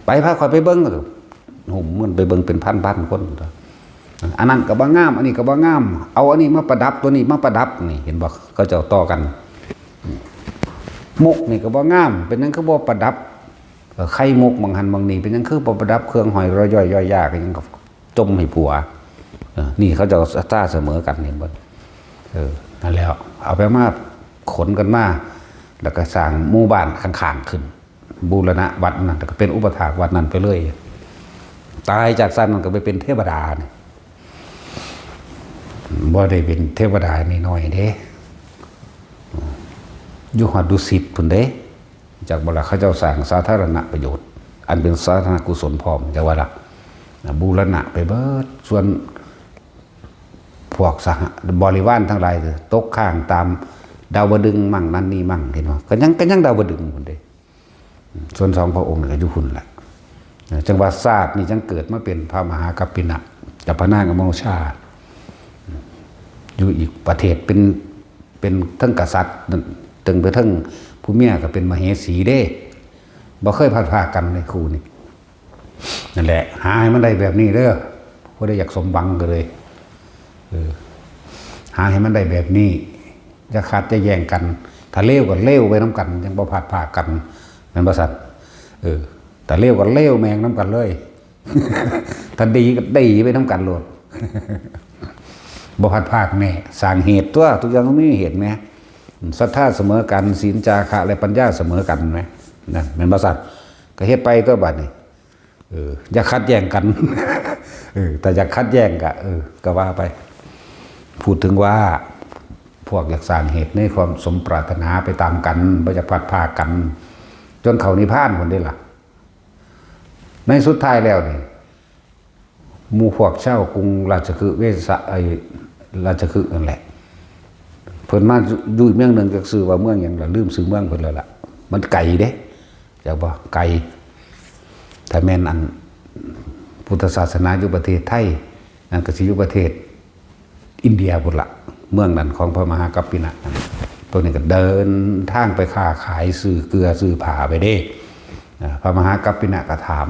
ไปพาคอยไปเบิ้งหุ่มมันไปเบิ้งเป็นพันคนอันนั้นก็บ่งามอันนี้ก็บ่งามเอาอันนี้มาประดับตัวนี้มาประดับนี่เห็นบ่เขาเจ้าต่อกันมุกนี่ก็บ่งามเป็นนั่นคือบ่ประดับไข่มุกบางหันบางนี่เป็นยังคือประดับเครื่องหอยรอยย่อยย่อยยากยังกับจมให้ผัวนี่เขาจะต้าเสมอกันเห็นบ่นั่นแล้วเอาไปมาขนกันมาแล้วก็สร้างหมู่บ้านข้างๆขึ้นบูรณะวัดนั่นก็เป็นอุปถากวัดนั้นไปเลยตายจากสั้นมันก็ไปเป็นเทวดาเนี่ยบ่ได้เป็นเทวดานี่น้อยเด้อยู่หอดดุสิตพุ่นเด้จากเวลาเขาเจ้าสร้างสาธารณประโยชน์อันเป็นสาธารณกุศลพร้อมจากว่าละบูรณะไปเบิดส่วนพวกสหบริวารทั้งหลายตกข้างตามดาวดึงมั่งนั่นนี่มั่งเห็นไหมก็ยังดาวดึงคนเดียส่วน2 พระองค์ก็อยู่หุ่นแหละจังหวัดศาสตร์นี่จังเกิดมาเป็นพระมหากัปปินะกับพระนางอโมชาอยู่อีกประเทศเป็นทั้งกษัตริย์ตึงไปทั้งผู้เมียก็เป็นมเหสีเด้บ่เคยพัดพากันในคู่นี่นั่นแหละหาให้มันได้แบบนี้เด้อพอได้อยากสมหวังก็เลยหาให้มันได้แบบนี้จะขัดจะแย่งกันถ้าเลวก็เลวไปน้ำกันยังบ่พัดพากันนั่นบ่ซั่นแต่เลวก็เลวแมงน้ำกันเลยถ้าดีก็ดีไปน้ำกันโลดบ่พัดพากแน่สร้างเหตุตัวทุกอย่างต้องมีเหตุไหมศรัทธาเสมอกันศีลจาคะและปัญญาเสมอกันไหมนั่นเป็นภาษาก็เฮ็ดไปตัวบัดนี้อย่าคัดแย่งกันแต่อย่าคัดแย่งก็ว่าไปพูดถึงว่าพวกอยากสร้างเหตุในความสมปรารถนาไปตามกันบ่จะพัดพากันจนเขานิพพานคนได้ล่ะในสุดท้ายแล้วนี่หมู่พวกเช่ากรุงราชคฤห์เวสะราชคฤห์นั่นแหละเพิ่นมาอยู่เมืองนึงก็ชื่อว่าเมืองหยังล่ะลืมชื่อเมืองเพิ่นแล้วล่ะมันไกลเด้จักบ่ไกลถ้าแม่นอันพุทธศาสนาอยู่ประเทศไทยนั่นก็สิอยู่ประเทศอินเดียพุ่นล่ะเมืองนั้นของพระมหากัปปินะพวกนี้ก็เดินทางไปค้าขายซื้อเกลือซื้อผ้าไปเด้พระมหากัปปินะก็ถาม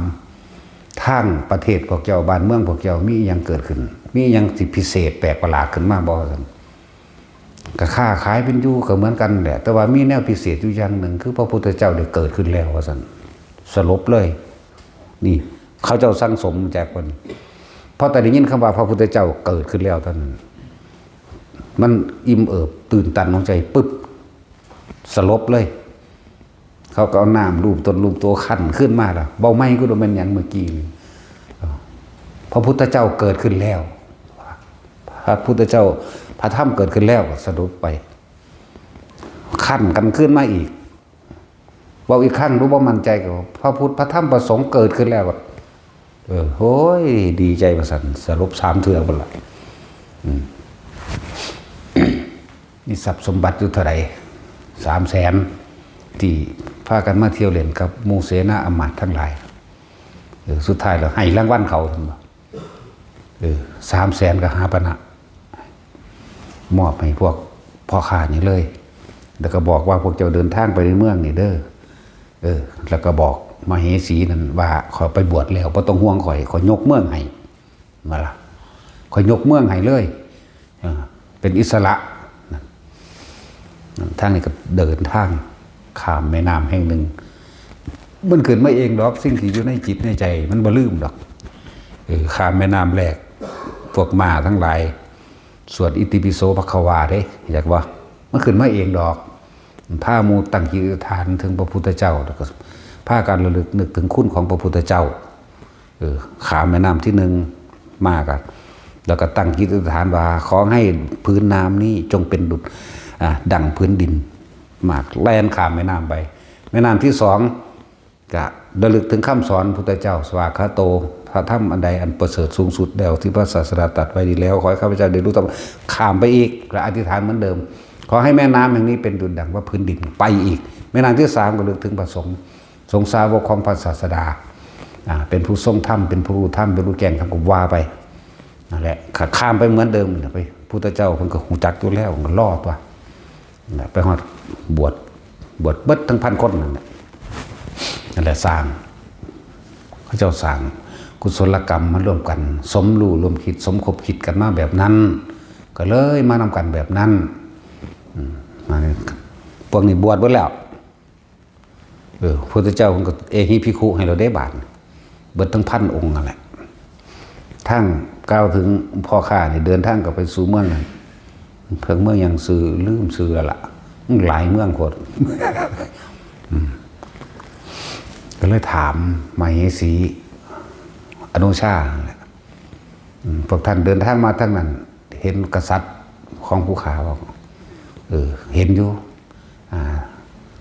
ทางประเทศพวกเจ้าบ้านเมืองพวกเจ้ามีหยังเกิดขึ้นมีหยังสิพิเศษแปลกประหลาดขึ้นมาบ่ซั่นก็ค้าขายเป็นอยู่ก็เหมือนกันแหละแต่ว่ามีแนวพิเศษอยู่อย่างหนึ่งคือพระพุทธเจ้าได้เกิดขึ้นแล้วว่าซั่นสลบเลยนี่เขาเจ้าสั่งสมจากคนพอแต่ได้ยินคำว่าพระพุทธเจ้าเกิดขึ้นแล้วเท่านั้นมันอิ่มเอิบตื่นตันของใจปึ๊บสลบเลย เขาก็เอาน้ำรูปต้นรูปตัวขันขึ้นมาแล้วเบาไม้ก็โดนเป็นอย่างเมื่อกี้พระพุทธเจ้าเกิดขึ้นแล้วพระพุทธเจ้าพระธรรมเกิดขึ้นแล้วสรุปไปขันกันขึ้นมาอีกบอกอีกครั้งรู้ว่ามั่นใจกับพระพุทธพระธรรมพระสงฆ์เกิดขึ้นแล้วโอ้ยดีใจประสันสรุป3 เทื่อหมดละนี่ทรัพย์สมบัติอยู่เท่าไหร่300,000ที่พากันมาเที่ยวเล่นกับมูเสนาอมาตย์ทั้งหลายสุดท้ายเราให้รางวัลเขาทั้งหมด300,000ก็หาปณะมอบให้พวกพ่อค้านี่เลยแล้วก็บอกว่าพวกเจ้าเดินทางไปในเมืองนี่เด้อแล้วก็บอกมาเหสีนั่นว่าขอไปบวชแล้วบ่ต้องห่วงข่อยยกเมืองให้มาล่ะข่อยยกเมืองให้เลยเป็นอิสระทางนี้ก็เดินทางข้ามแม่น้ำแห่งหนึ่งมันเกิดมาเองดอกสิ่งที่อยู่ในจิตในใจมันบ่ลืมดอกข้ามแม่น้ำแรกพวกม้าทั้งหลายสวดอิติปิโสภควาเด้อยากว่ามันขึ้นมาเองดอกผ้ามูตั้งจิตอธิษฐานถึงพระพุทธเจ้าแล้วก็ผ้าการระลึกนึกถึงคุณของพระพุทธเจ้าข้ามแม่น้ำที่1มากันแล้วก็ตั้งจิตอธิษฐานว่าขอให้พื้นน้ำนี้จงเป็นดุจดั่งพื้นดินมากแล่นข้ามแม่น้ำไปแม่น้ำที่2ก็ระลึกถึงคำสอนพุทธเจ้าสวากขาโตพระธรรมอันใดอันประเสริฐสูงสุดแล้วที่พระศาสดาตรัสไว้ดีแล้วขอให้ข้าพเจ้าได้รู้ตามข้ามไปอีกและอธิษฐานเหมือนเดิมขอให้แม่น้ำแห่งนี้เป็นดุจดั่งว่าพื้นดินไปอีกแม่น้ำที่3ก็ระลึกถึงพระสงฆ์สงฆ์สาวกของพระศาสดาเป็นผู้ทรงธรรมเป็นผู้รู้ธรรมเป็นผู้แก่งธรรมก็ว่าไปนั่นแหละข้ามไปเหมือนเดิมไปพุทธเจ้าเพิ่นก็หูจักอยู่แล้วก็รอดว่าไปฮอดบวชเบิดทั้ง1,000 คนนั่นแหละสร้างเขาเจ้าสร้างกุศลกรรมมาร่วมกันสมรู้ร่วมคิดสมคบคิดกันมาแบบนั้นก็เลยมานำกันแบบนั้นพวกนี้บวชเบิดแล้วพุทธเจ้าเพิ่นก็เอหิภิกขุให้เราได้บาตรเบิดทั้ง1,000 องค์นั่นแหละทั้งกล่าวถึงพ่อข้านี่เดินทางกลับไปสู่เมืองนั้นเพิ่งเมืองยังซื้อลืมซื้อแล้วล่ะหลายเมืองโคตรก็เลยถามมาเหสีอนุชาพวกท่านเดินทางมาทั้งนั้นเห็นกษัตริย์ของภูเขาบอกเห็นอยู่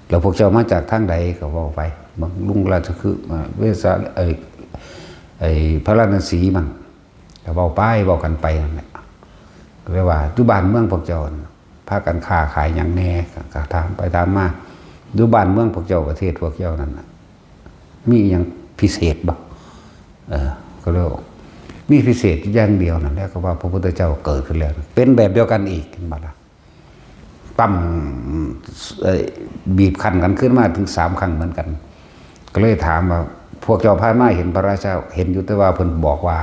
แล้วพวกเจ้ามาจากทางใดก็บอกไปบางลุงราชคือเวสาพระราชสีมั่งก็บอกไปบอกกันไปนั่นแหละก็เรียกว่าดูบ้านเมืองพวกเจ้าพากันค้าขายอย่างแน่ก็ถามไปถามมาดูบ้านเมืองพวกเจ้าประเทศพวกเจ้านั่นมีอย่างพิเศษบ่ก็เรียกมีพิเศษอย่างเดียวนั่นแหละก็ว่าพระพุทธเจ้าเกิดขึ้นแล้วเป็นแบบเดียวกันอีกเห็นบ่ล่ะปั๊มบีบคั้นกันขึ้นมาถึง3 ครั้งเหมือนกันก็เลยถามว่าพวกเจ้าพามาเห็นพระราชาเห็นอยู่แต่ว่าเพิ่นบอกว่า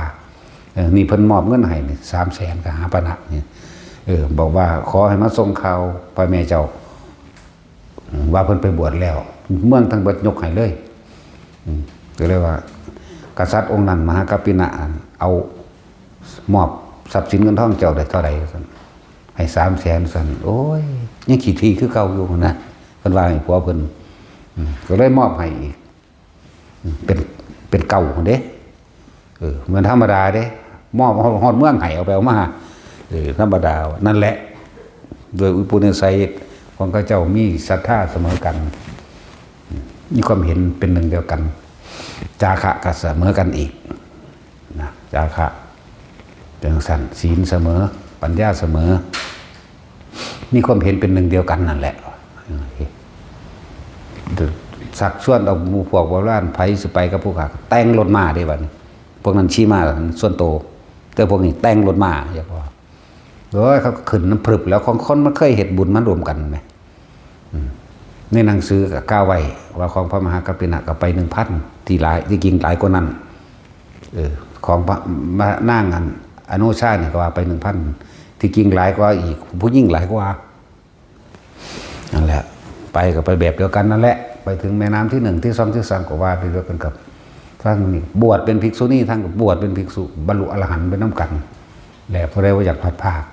นี่เพิ่นมอบเงินให้นี่300,000ก็หาปณะนี่บอกว่าขอให้มาส่งข่าวพระแม่เจ้าว่าเพิ่นไปบวชแล้วเมืองทั้งเบิดยกให้เลยก็เลยว่ากษัตริย์องค์นั้นมหากัปปินะเอามอบทรัพย์สินเงินทองเจ้าได้เท่าใดซั่นให้300,000ซั่นโอ้ยยังขี้ทีคือเก่าอยู่นะเพิ่นว่าให้ผัวเพิ่นก็เลยมอบให้อีกเป็นเก่าเด้เหมือนธรรมดาเด้มอบฮอดเมืองให้เอาไปเอามาธรรมดานั่นแหละโดยอุปนิสัยของข้าเจ้ามีศรัทธาเสมอกันมีความเห็นเป็นหนึ่งเดียวกันจาคะก็เสมอกันอีกนะจาคะเป็นสันศีลเสมอปัญญาเสมอมีความเห็นเป็นหนึ่งเดียวกันนั่นแหละสักส่วนเอาหมู่พวกโบราณไผสิไปกับพวกข้าแต่งรถม้าได้บัดนี้พวกนั้นชี้ม้าส่วนโตแต่พวกนี้แต่งรถม้าอย่างว่าเขาขึ้นน้ำพรึบแล้วของคนมันเคยเห็ดบุญมันรวมกันไหมในหนังสือกับก้าวไว้ว่าของพระมหากัปปินะก็ไป1,000ที่หลายที่จริงหลายกว่านั้นของพระนางอนุชาเนี่ยก็ว่าไป1,000ที่จริงหลายกว่าอีกผู้ยิ่งหลายกว่านั่นแหละไปก็ไปแบบเดียวกันนั่นแหละไปถึงแม่น้ำที่1ที่2ที่3ก็ว่าไปด้วยกันกับทั้งนี้บวชเป็นภิกษุนี่ทั้งบวชเป็นภิกษุบรรลุอรหันต์เป็นน้ำกันแล้วพอได้ว่าอยากพัดภาค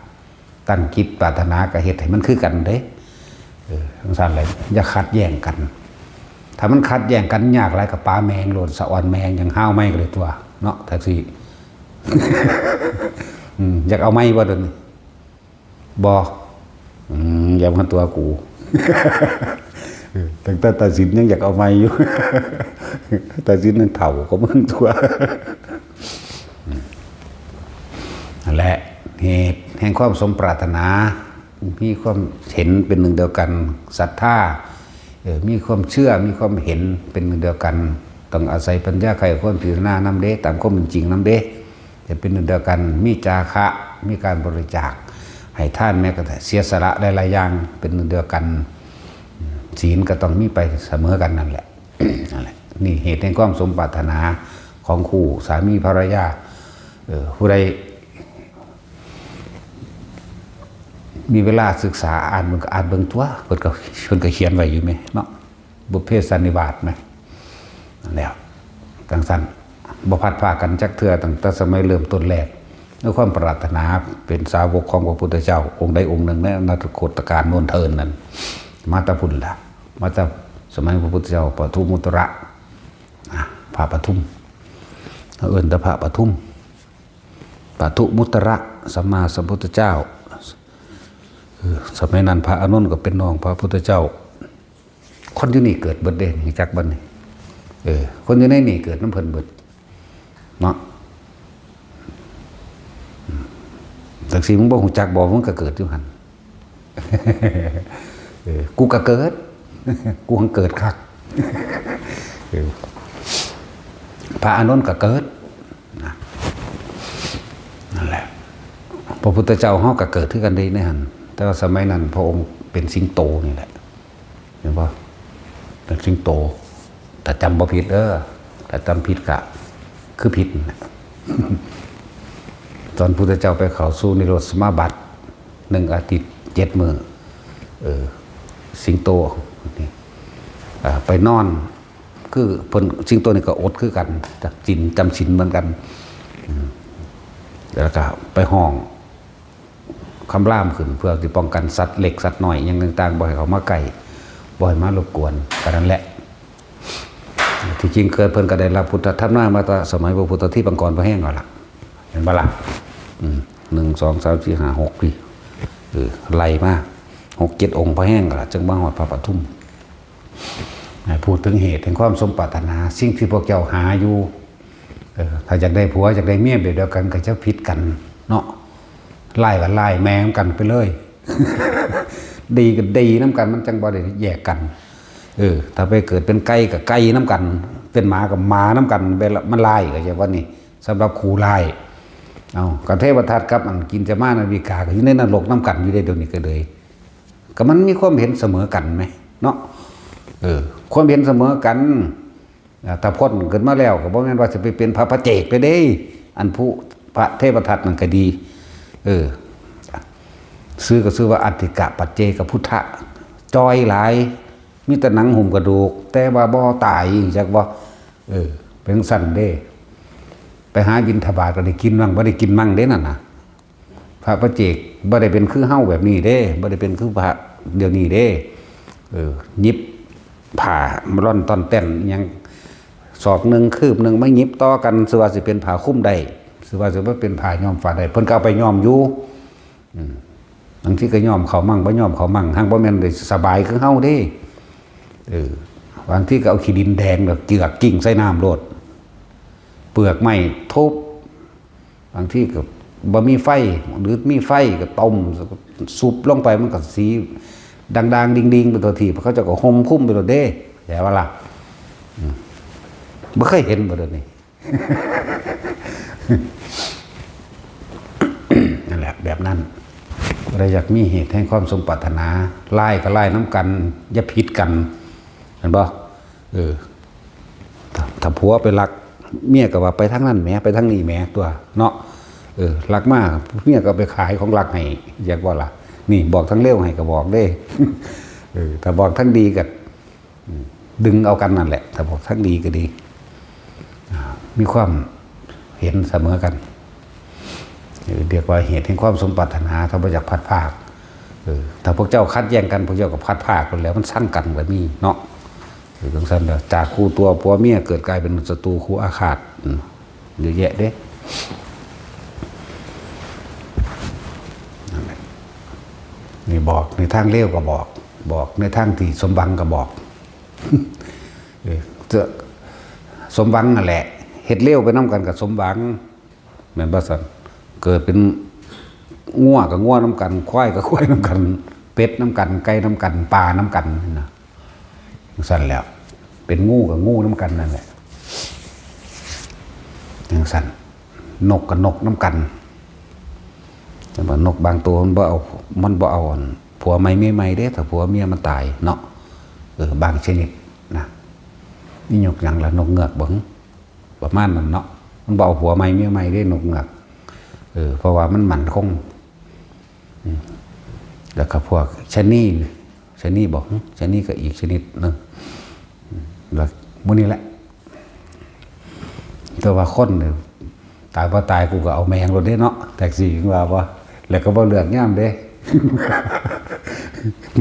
ตั้งจิตปรารถนากับเหตุให้มันคือกันเด้ทั้งสั้นเลยอย่าขัดแย้งกัน ถ้ามันคัดแย่งกันยากไรกับปลาแมงโหลดสะออนแมงอย่างห้าวไม้ก็เลยตัวเนาะแท็กซี่ อยากเอาไม้บ่เดินบออย่ามาตัวกู ตั้งแต่ตัดสินยังอยากเอาไม้อยู่ ตัดสินนั่งเถ่าก็มึงตัวนั่นแหละเหตุแห่งความสมปรารถนามีความเห็นเป็นหนึ่งเดียวกันศรัทธามีความเชื่อมีความเห็นเป็นหนึ่งเดียวกันต้องอาศัยปัญญาไขความพิจารณาน้ำเด้ตามความเป็นจริงน้ำเด้จะเป็นหนึ่งเดียวกันมีจาคะมีการบริจาคให้ท่านแม้กระทั่งเสียสละหลายๆอย่างเป็นหนึ่งเดียวกันศีลก็ต้องมีไปเสมอกันนั่นแหละ นั่นแหละนี่เหตุแห่งความสมปรารถนาของคู่สามีภรรยาผู้ใดมีเวลาศึกษาอ่านมันก็อ่านเบิ่งตัวเพิ่นก็เขียนไว้อยู่ไหมเนาะบุพเพสันนิบาตไหมนั่นแหละตั้งสั้นบ่พัดพากันจักเทื่อตั้งแต่สมัยเริ่มต้นแรกด้วยความปรารถนาเป็นสาวกของพระพุทธเจ้าองค์ใดองค์หนึ่งในอนาคตการโน้นเทินนั้นมาตาพุ่นละมาตาสมัยพระพุทธเจ้าปทุมมุตระพระปทุมเอิ้นแต่พระปทุมปทุมุตระสัมมาสัมพุทธเจ้าสมัยนั้นพระอานนท์ก็เป็นน้องพระพุทธเจ้าคนอยู่นี่เกิดเบิดเด่นจักบัดนี่คนอยู่ในนี่เกิดน้ำเพิ่นเบิดเนาะแต่สิมึงบ่ฮู้จักบ่มึงก็เกิดอยู่หั่น กูก็เกิด กูหังเกิดคัก พระอานนท์ก็เกิดนั่นแหละพระพุทธเจ้าเฮาก็เกิดคือกันได้ในหั่นแต่ว่าสมัยนั้นพระองค์เป็นสิงโตนี่แหละเห็นป่ะเป็นสิงโตแต่จำบ่ผิดแต่จำผิดกะคือผิดนะ ตอนพุทธเจ้าไปเข้าสู่นิโรธสมาบัติ1 อาทิตย์ 7 มื้อสิงโตนี่ไปนอนคือเพิ่นสิงโตนี่ก็อดคือกันจากจินจำศีลเหมือนกันแล้วก็ไปห้องคำรามขึ้นเพื่อที่ป้องกันสัตว์เล็กสัตว์หน่อยอย่างต่างๆบ่ให้เขามาใกล้บ่ให้มารบกวนกันนั่นแหละที่จริงเคยเพิ่นก็ได้รับพุทธธรรมนามาตั้งสมัยพระพุทธที่ปังกรพระแห้งก่อนล่ะเห็นบ่ล่ะ1 2 3 4 5 6นี่ไล่มา6 7 องค์พระแห้งก่อนล่ะจึงมาฮอดพระปทุมพูดถึงเหตุแห่งความสมปรารถนาสิ่งที่พวกเจ้าหาอยู่ถ้าอยากได้ผัวอยากได้เมียแบบเดียวกันก็จะผิดกันเนาะไล่กันไล่แมงกันไปเลย ดีกับดีน้ำกันมันจังบ่ได้แยกกันถ้าไปเกิดเป็นไก่กับไก่น้ำกันเป็นหมากับหมาน้ำกันมันไล่ก็จะว่านี่สำหรับครูไล่เอากระเทวทัตครับอันกินจะมานาวิกาก็อยู่ในนรกน้ำกันอยู่ได้เดี๋ยวนี้ก็เลยก็มันมีความเห็นเสมอกันไหมเนาะความเห็นเสมอกันถ้าพ้นเกิดมาแล้วก็บ่แม่นว่าจะไปเป็นพระพเจกไปได้อันผู้พระเทวทัตนั่นก็ดีซื้อก็ซื้อว่าอัตติกะปัจเจกพุทธะจอยหลายมีแต่หนังหุ่มกระดูกแต่ว่าบ่ตายจากว่าเป็นสั่นเด้ไปหาบิณฑบาตก็ได้กินมั่งบ่ได้กินมั่งเด้นั่นน่ะพระพเจกบ่ได้เป็นคือเฮาแบบนี้เด้บ่ได้เป็นคือพระเดี๋ยวนี้เด้ยิบผ่ามาร่อนตอนเต้นยังศอกหนึ่งคืบหนึ่งไม่ยิบต่อกันสว่าสิเป็นผ่าคุ้มได้สว่าสิว่าเป็นผ่าย้อมฝาได้เพิ่นก็เอาไปย้อมอยู่บางทีก็ย้อมเขามั่งบ่ย้อมเขามั่งทางบ่แม่นได้สบายคือเฮาเด้บางทีก็เอาขี้ดินแดงแล้วเจือกกิ่งใส่น้ำโลดเปลือกไม้ทุบบางทีก็บ่มีไฟหรือมีไฟก็ต้มซุปลงไปมันก็สีดังๆดิ่งๆไปตัวทีเขาจะก็ห่มคุ้มไปตัวเด้แต่ว่าล่ะไม่เคยเห็นบ่เดี๋ยวนี้ นั่นแหละแบบนั้นเราอยากมีเหตุแห่งความสมปรารถนาไล่ก็ไล่น้ำกันอย่าผิดกันเห็นบ่ถ้าผัวไปรักเมียก็ว่าไปทางนั้นแหมไปทางนี้แหมตัวเนาะรักมากเมียก็ไปขายของรักให้อยากว่าล่ะนี่บอกทั้งเร็วให้ก็บอกได้ ถ้าบอกทั้งดีก็ดึงเอากันนั่นแหละถ้าบอกทั้งดีก็ดีมีความเห็นเสมอกันเรียกว่าเหตุแห่งความสมปรารถนาถ้าบ่อยากพัดภาคถ้าพวกเจ้าคัดแย่งกันพวกเจ้าก็พัดภาคกันแล้วมันสร้างกันแบบนี้เนาะ จังซั่นแล้วจากคู่ตัวผัวเมียเกิดกลายเป็นศัตรูคู่อาฆาตเยอะแยะเด้นี่บอกในทางเลวก็บอกในทางที่สมหวังก็บอกจะสมหวังนั่นแหละเฮ็ดเลวไปนำกันกับสมหวังแม่นบ่ซั่นเกิดเป็นงัวกับงัวนํกันควายกับควายนํกันเป็ดนํกันไก่นํกันปลานํกันนะจังซั่นแล้วเป็นงูกับงูนํกันนั่นแหละจังซั่นนกกับนกนํกันแต่ว่านกบางตัวมันบ่เอาผัวใหม่เมียใหม่เด้ถ้าผัวเมียมันตายเนาะบางชนิดนะนี่นกหยังล่ะนกเงือกบ่ประมาณนั้นเนาะมันบ่เอาผัวใหม่เมียใหม่เด้นกเงือกเพราะว่ามันมั่นคงแล้วก็พวกชะนีบอกชะนีก็อีกชนิดนึงแล้วมื้อนี้แหละแต่ว่าคนเนี่ยตายบ่ตายกูก็เอาแมงรถเด้เนาะแท็กซี่ว่าบ่แล้วก็บ่เลือกยามเด้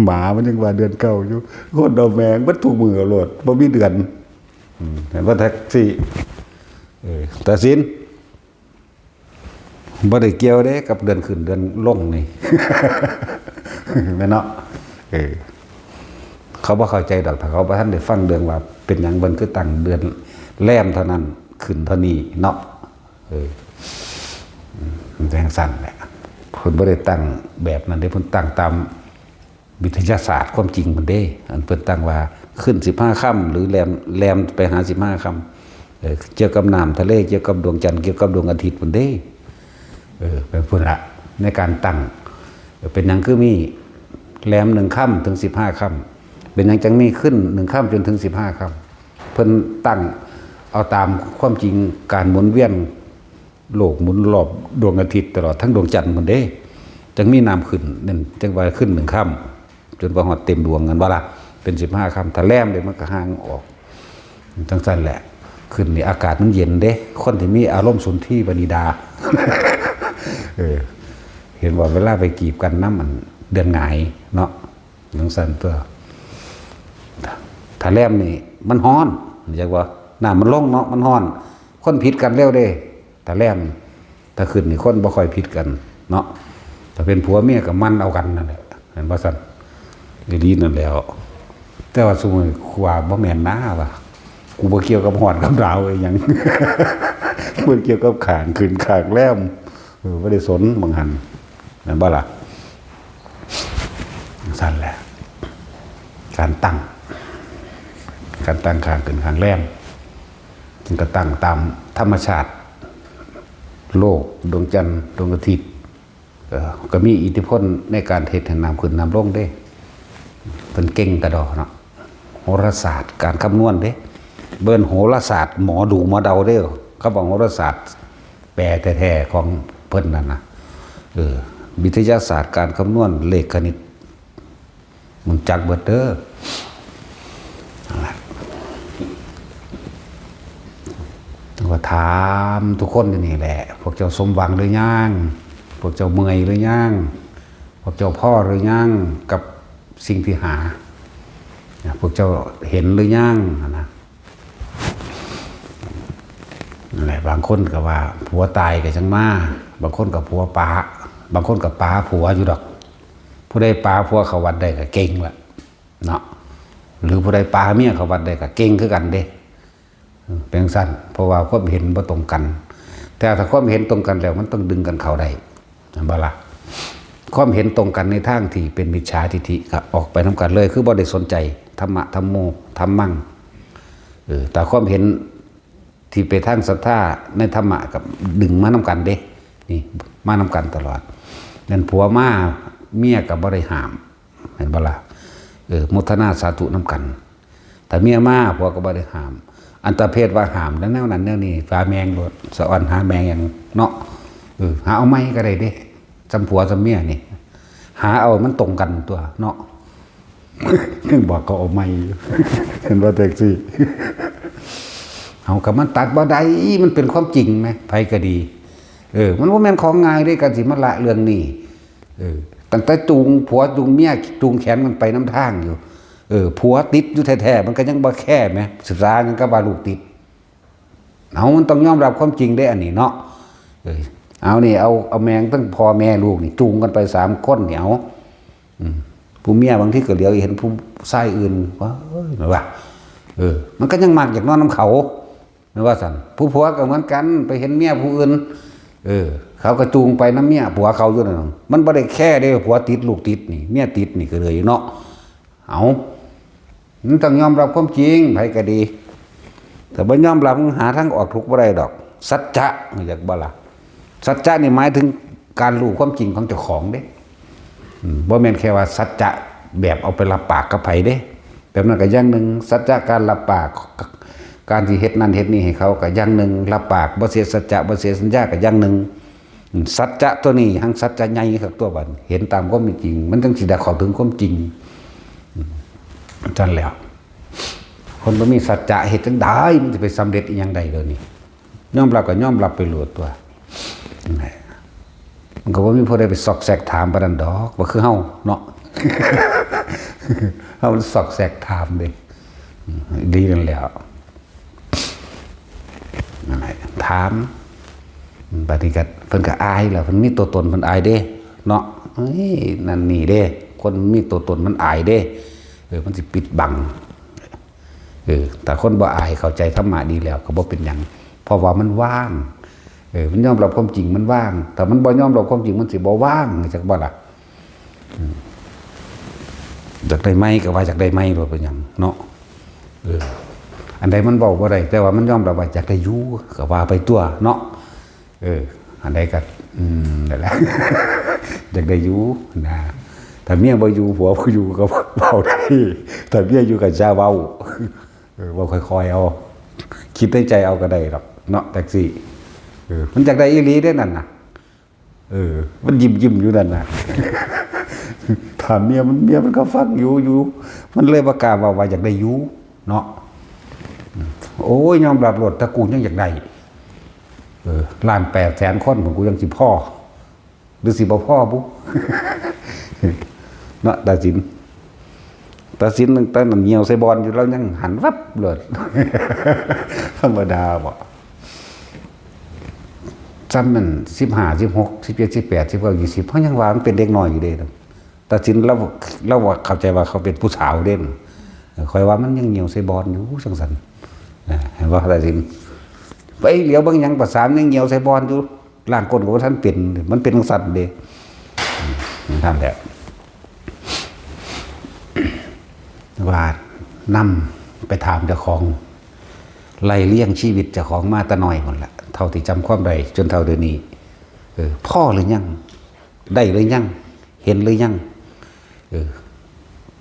หมามันยังว่าเดือนเก่าอยู่คนเอาแมงบัดทุกมื้อเอาโลดบ่มีเดือนเห็นว่าแท็กซี่ตัดสินบ่ได้เกี่ยวเด้กับเดือนขึ้นเดือนลงนี่ แม่นเนาะเขาบ่เข้าใจดอกถ้าเขาบ่ทันได้ฟังเรื่องว่าเป็นหยังเบิ่นคือตั้งเดือนแรมเท่านั้นขึ้นเท่านี้เนาะมันจังซั่นแหละเพิ่นบ่ได้ตั้งแบบนั้นเด้เพิ่นตั้งตามวิทยาศาสตร์ความจริงเพิ่นเด้อันเพิ่นตั้งว่าขึ้น15ค่ำหรือแรมไปหา15ค่ำเกี่ยวกับน้ำทะเลเกี่ยวกับดวงจันทร์เกี่ยวกับดวงอาทิตย์เพิ่นเด้เป็นพุ่นละในการตั้งเป็นหยังคือมีแรม1ค่ำถึง15ค่ำเป็นหยังจังมีขึ้น1ค่ำจนถึง15ค่ำเพิ่นตั้งเอาตามความจริงการหมุนเวียนโลกหมุนรอบดวงอาทิตย์ตลอดทั้งดวงจันทร์หมดเด้จังมีน้ำขึ้นนั่นจังว่าขึ้น1ค่ำจนว่าฮอดเต็มดวงกันว่าล่ะเป็น15ค่ำถ้าแรมเลยมันก็ห่างออกจังซั่นแหละขึ้นนี่อากาศมันเย็นเด้คนที่มีอารมณ์สุนทรีย์ปณิดา เห็นว่าเวลาไปกีบกันน้ำมันเดือนหงายเนาะจังซั่นตัวถ้าแรมนี่มันร้อนจังว่าน้ำมันลงเนาะมันร้อนคนผิดกันเร็วเด้ถ้าแรมถ้าขึ้นนี่คนบ่ค่อยผิดกันเนาะถ้าเป็นผัวเมียก็มันเอากันนั่นแหละเห็นบ่ซั่นดีนั่นแล้วแต่ว่าซุมื้อว่าบ่แม่นนะว่ากูบ่เกี่ยวกับฮ้อนกับหนาวอีหยัง บ่เกี่ยวกับข้างขึ้นข้างแรมบ่ได้สนบางหันนั่นบ่ล่ะสั่นแหละการตั้งข้างขึ้นข้างแรมจึงก็ตั้งตามธรรมชาติโลกดวงจันทร์ดวงอาทิตย์ก็มีอิทธิพลในการเฮ็ดให้น้ำขึ้นน้ำลงเด้เพิ่นเก่งกระดอเนาะโหราศาสตร์การคำนวณเด้เบิ่นโหราศาสตร์หมอดูหมอเดาเด้อเขาบอกโหราศาสตร์แปลแท้ๆของเพิ่นนั่นน่ะวิทยาศาสตร์การคำนวณเลขคณิตมันจักเบิดเด้อก็ถามทุกคนนี่แหละพวกเจ้าสมหวังหรือยังพวกเจ้าเมื่อยหรือยังพวกเจ้าพ่อหรือยังกับสิ่งที่หาพวกเจ้าเห็นหรือยังนะนั่นแหละบางคนก็ว่าผัวตายก็จังมาบางคนกับผัวป้าบางคนกับป้าผัวอยู่ดอกผู้ใดป้าผัวเขาวัดได้ก็เก่งละเนาะหรือผู้ใดป้าเมียเขาวัดได้ก็เก่งคือกันเด้เป็นสั้นเพราะว่าความเห็นบ่ตรงกันแต่ถ้าความเห็นตรงกันแล้วมันต้องดึงกันเข้าได้บ่ล่ะความเห็นตรงกันในทางที่เป็นมิจฉาทิฏฐิก็ออกไปนํกันเลยคือบ่ได้สนใจธรรมะธัมโมธรรมังแต่ความเห็นที่ไปทางศรัทธาในธรรมะกับดึงมานํกันเด้นี่มานํกันตลอดนั่นผัวมาเมียก็บ่ได้ห้ามเห็นบ่ล่ะมุทนาสาธุนํกันแต่เมียมาผัวก็บ่ได้ห้ามอันตรเพศว่าห้ามแล้วแนวนั้นแนวนี้ฟ้าแมงโลดสะอ่อนหาแมงอย่างเนาะหาเอาไม้ก็ได้เด้จำผัวจำเมียนี่หาเอามันตรงกันตัวเนาะ บอกก็เอาไม้ เห็นว่าแท็กซี่ เอากับมันตัดบ่ได้มันเป็นความจริงไหมไผก็ดีมันว่าแม่นของง่ายด้วยกันสิมาละเรื่องนี้ตั้งแต่จูงผัวจูงเมียจูงแขนกันไปน้ำทางอยู่ ผัวติดอยู่แท้ๆมันก็ยังบ่แค่ไหมศึกษายังก็ว่าลูกติดเอามันต้องยอมรับความจริงได้อันนี้เนาะเอานี่เอาแมงตั้งพ่อแม่ลูกนี่จูงกันไป3 คนเนี่ยเอาผู้เมียบางที่ก็เหลียวเห็นผู้ชายอื่นว่ามันก็ยังมักอยากนอนน้ำเขาไม่ว่าสั่นผู้ผัวก็เหมือนกันไปเห็นเมียผู้อื่นเขาก็จูงไปน้ำเมียผัวเขาอยู่นั่นมันบ่ได้แค่ได้ผัวติดลูกติดนี่เมียติดนี่ก็เลยเนาะเอามันต้องยอมรับความจริงไผก็ดีแต่บ่ยอมรับหาทางออกทุกข์บ่ได้ดอกสัจจะอยากบ่ล่ะสัจจะนี่หมายถึงการรู้ความจริงของเจ้าของเด้บ่แม่นแค่ว่าสัจจะแบบเอาไปรับปากกับไผเด้แบบนั้นก็อย่างหนึ่งสัจจะการรับปากการที่เฮ็ดนั่นเฮ็ดนี่ให้เขาก็อย่างหนึ่งรับปากบ่เสียสัจจะบ่เสียสัญญาก็อย่างหนึ่งสัจจะตัวนี้ทั้งสัจจะใหญ่ครับตัวบัดเห็นตามความเป็นจริงมันจึงสิได้เข้าถึงความจริงจังแล้วคนบ่มีสัจจะเฮ็ดจังได๋มันจะไปสำเร็จอีหยังใดเดี๋ยวนี้ยอมรับก็ยอมรับไปโลดตัวมันก็บ่มีผู้ใดไปซอกแซกถามปานนั้นดอกบ่คือเฮาเนาะ เฮามันซอกแซกถามเด้ดีนั่นแหล้วนั่นแหละถามบัดนี้ก็เพิ่นก็อายแล้วเพิ่นมีตัวตนเพิ่นอายเด้เนาะเฮ้ยนั่นนี่เด้คนมีตัวตนมันอายเด้มันสิปิดบังแต่คนบ่อายเข้าใจธรรมะดีแล้วก็บ่เป็นหยังเพราะว่ามันว่างมันยอมรับความจริงมันว่างแต่มันบ่ยอมรับความจริงมันสิบ่ว่างจักบ่ล่ะอยากได้ไหมก็ว่าอยากได้ไหมบ่เป็นหยังเนาะอันใดมันเว้าบ่ได้แต่ว่ามันยอมรับว่าอยากได้อยู่ก็ว่าไปตัวเนาะอันใดก็นั่นแหละ อยากได้อยู่นะถ้าเมียบ่อยู่ผัวบ่อยู่ก็เว้าได้ถ้าเมียอยู่ก็จะเว้าบ่ค่อยๆเอาคิดในใจเอาก็ได้หรอกเนาะแท็กซี่มันอยากได้อีหลีได้นั่นน่ะมันยิ้มอยู่นั่นน่ะ ถามเมียมันก็ฟังอยู่มันเลยประกาศว่าอยากได้อยู่เนาะโอ้ยยอมรับรถตะกูยังอยากได้1,800,000 คนผมกูยังสิพ่อหรือสิบ่พ่อบุ เนาะตัดสินตั้งแต่มันเหี่ยวใส่บอลอยู่แล้วยังหันวับเลยธรรมดาบ่จำมัน15 16 17 18 19 20เพราะยังว่ามันเป็นเด็กน้อยอยู่เด้ตัดสินแล้วว่าเข้าใจว่าเขาเป็นผู้สาวเด่นคอยว่ามันยังเหี่ยวใส่บอลอยู่จังซั่นเห็นว่าตัดสินไปเหลียวบางหยังประสานยังเหี่ยวใส่บอลอยู่ร่างก้นของท่านเป็นมันเป็นจังซั่นเด้นั่นแหละว่านำไปถามเจ้าของไล่เลี้ยงชีวิตเจ้าของมาแต่น้อยหมดละเท่าที่จำความได้จนเท่าเดี๋ยวนี้พ่อหรือยังได้หรือยังเห็นหรือยัง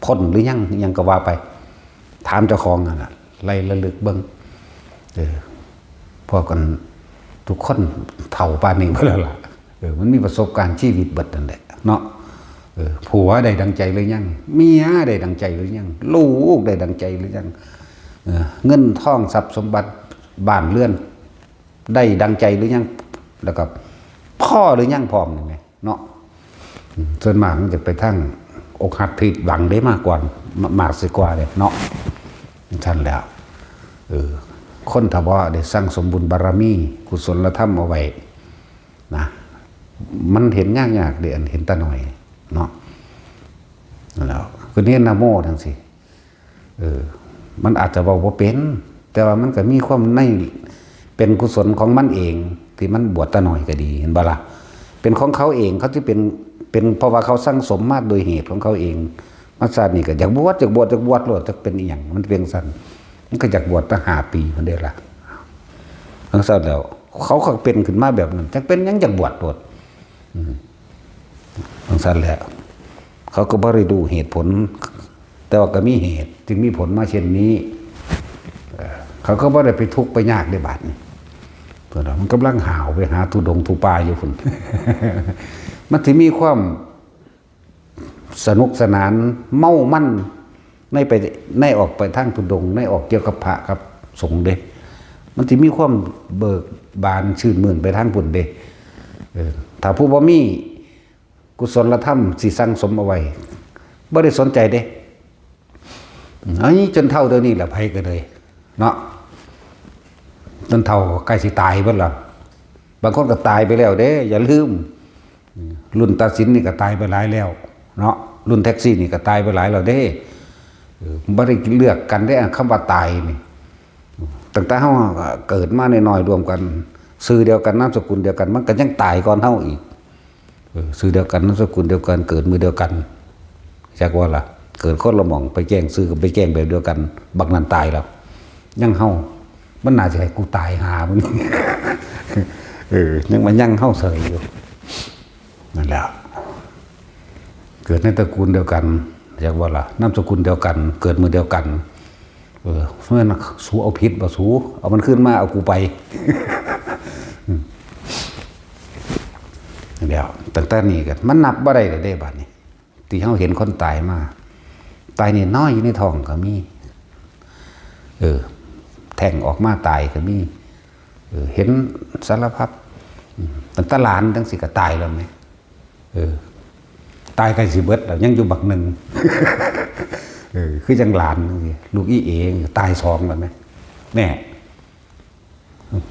พ้นหรือยังก็ว่าไปถามเจ้าของน่ะไล่ระลึกเบิ่งพอกันทุกคนเฒ่าปานนี้บ่แล้วล่ะมันมีประสบการณ์ชีวิตเบิดนั่นแหละเนาะผัวได้ดังใจหรือยังเมียได้ดังใจหรือยังลูกได้ดังใจหรือยังเงินทองทรัพย์สมบัติบ้านเรือนได้ดังใจหรือยังแล้วก็พ่อหรือยังพร้อมนี่แหมเนาะส่วนมากมันจะไปทั้งอกหักผิดหวังได้มากกว่ามากสิกว่าเลยเนาะท่านแล้วคนถ้าบ่ได้สร้างสมบุญบารมีกุศลธรรมเอาไว้นะมันเห็นยากๆเด้เห็นตาหน่อยเนาะแล้วคือเรียนนะโมจังซี่มันอาจจะเว้าบ่เป็นแต่ว่ามันก็มีความในเป็นกุศลของมันเองที่มันบวชตาหน่อยก็ดีเห็นบ่ล่ะเป็นของเขาเองเขาที่เป็นเพราะว่าเขาสร้างสมมาโดยเหตุของเขาเองมาศาสตร์นี่ก็อยากบวชโลดจะเป็นอีหยังมันเป็นซั่นมันก็อยากบวชตั้ง5 ปีพุ่นเด้ล่ะทั้งซั่นแล้วเขาก็เป็นขึ้นมาแบบนั้นจักเป็นหยังอยากบวชโลดทั้งซั่นแล้วเขาก็บ่ได้ดูเหตุผลแต่ว่าก็มีเหตุจึงมีผลมาเช่นนี้เขาก็บ่ได้ไปทุกข์ไปยากได้บาดนี้เพิ่นว่ามันกำลังหาวไปหาทุดงทุป่าอยู่พุ่น มันสิมีความสนุกสนานเมามั่นในออกไปทางทุดงในออกเกี่ยวกับพระกับสงฆ์เด้มันสิมีความเบิกบานชื่นมื่นไปทางพุ่นเด้ถ้าผู้บ่มีกุศลธรรมสิสั่งสมเอาไว้บ่ได้สนใจเด้ อันนี้จนเท่าเดี๋ยวนี้แหละไผก็เลยเนาะจนเท่าใกล้สิตายเบิดล่ะบางคนก็ตายไปแล้วเด้อย่าลืมรุ่นตัดสินนี่ก็ตายไปหลายแล้วเนาะรุ่นแท็กซี่นี่ก็ตายไปหลายแล้วเด้บ่ได้เลือกกันได้คำว่าตายนี่ตั้งแต่เฮาเกิดมาน้อยๆรวมกันชื่อเดียวกันนามสกุลเดียวกันมันก็ยังตายก่อนเฮาอีกชื่อเดียวกันนามสกุลเดียวกันเกิดมือเดียวกันจักว่าล่ะเกิดคนละหม่องไปแจ้งชื่อกับไปแจ้งแบบเดียวกันบักนั้นตายแล้วยังเฮามันน่าจะให้กูตายหามึง ยังมันยังเฮาเสยอยู่นั่นแหละเกิดในตระกูลเดียวกันเรียกว่าล่ะนามสกุลเดียวกันเกิดมือเดียวกันเพราะฉะนั้นสู้เอาพิษบ่สู้เอามันขึ้นมาเอากูไปเดี๋ยวตั้งแต่นี้กันมันนับบ่ได้เลยได้บัดนี้ที่เฮาเห็นคนตายมาตายนี่น้อยอยู่ในท้องก็มีแทงออกมาตายก็มีเห็นสารพัดตั้งแต่หลานทั้งสิก็ตายแล้วไหมตายใกล้สิเบิดแล้วยังอยู่บักหนึ่ง คือจังหลานลูกอีเองตาย2แล้วไหมแน่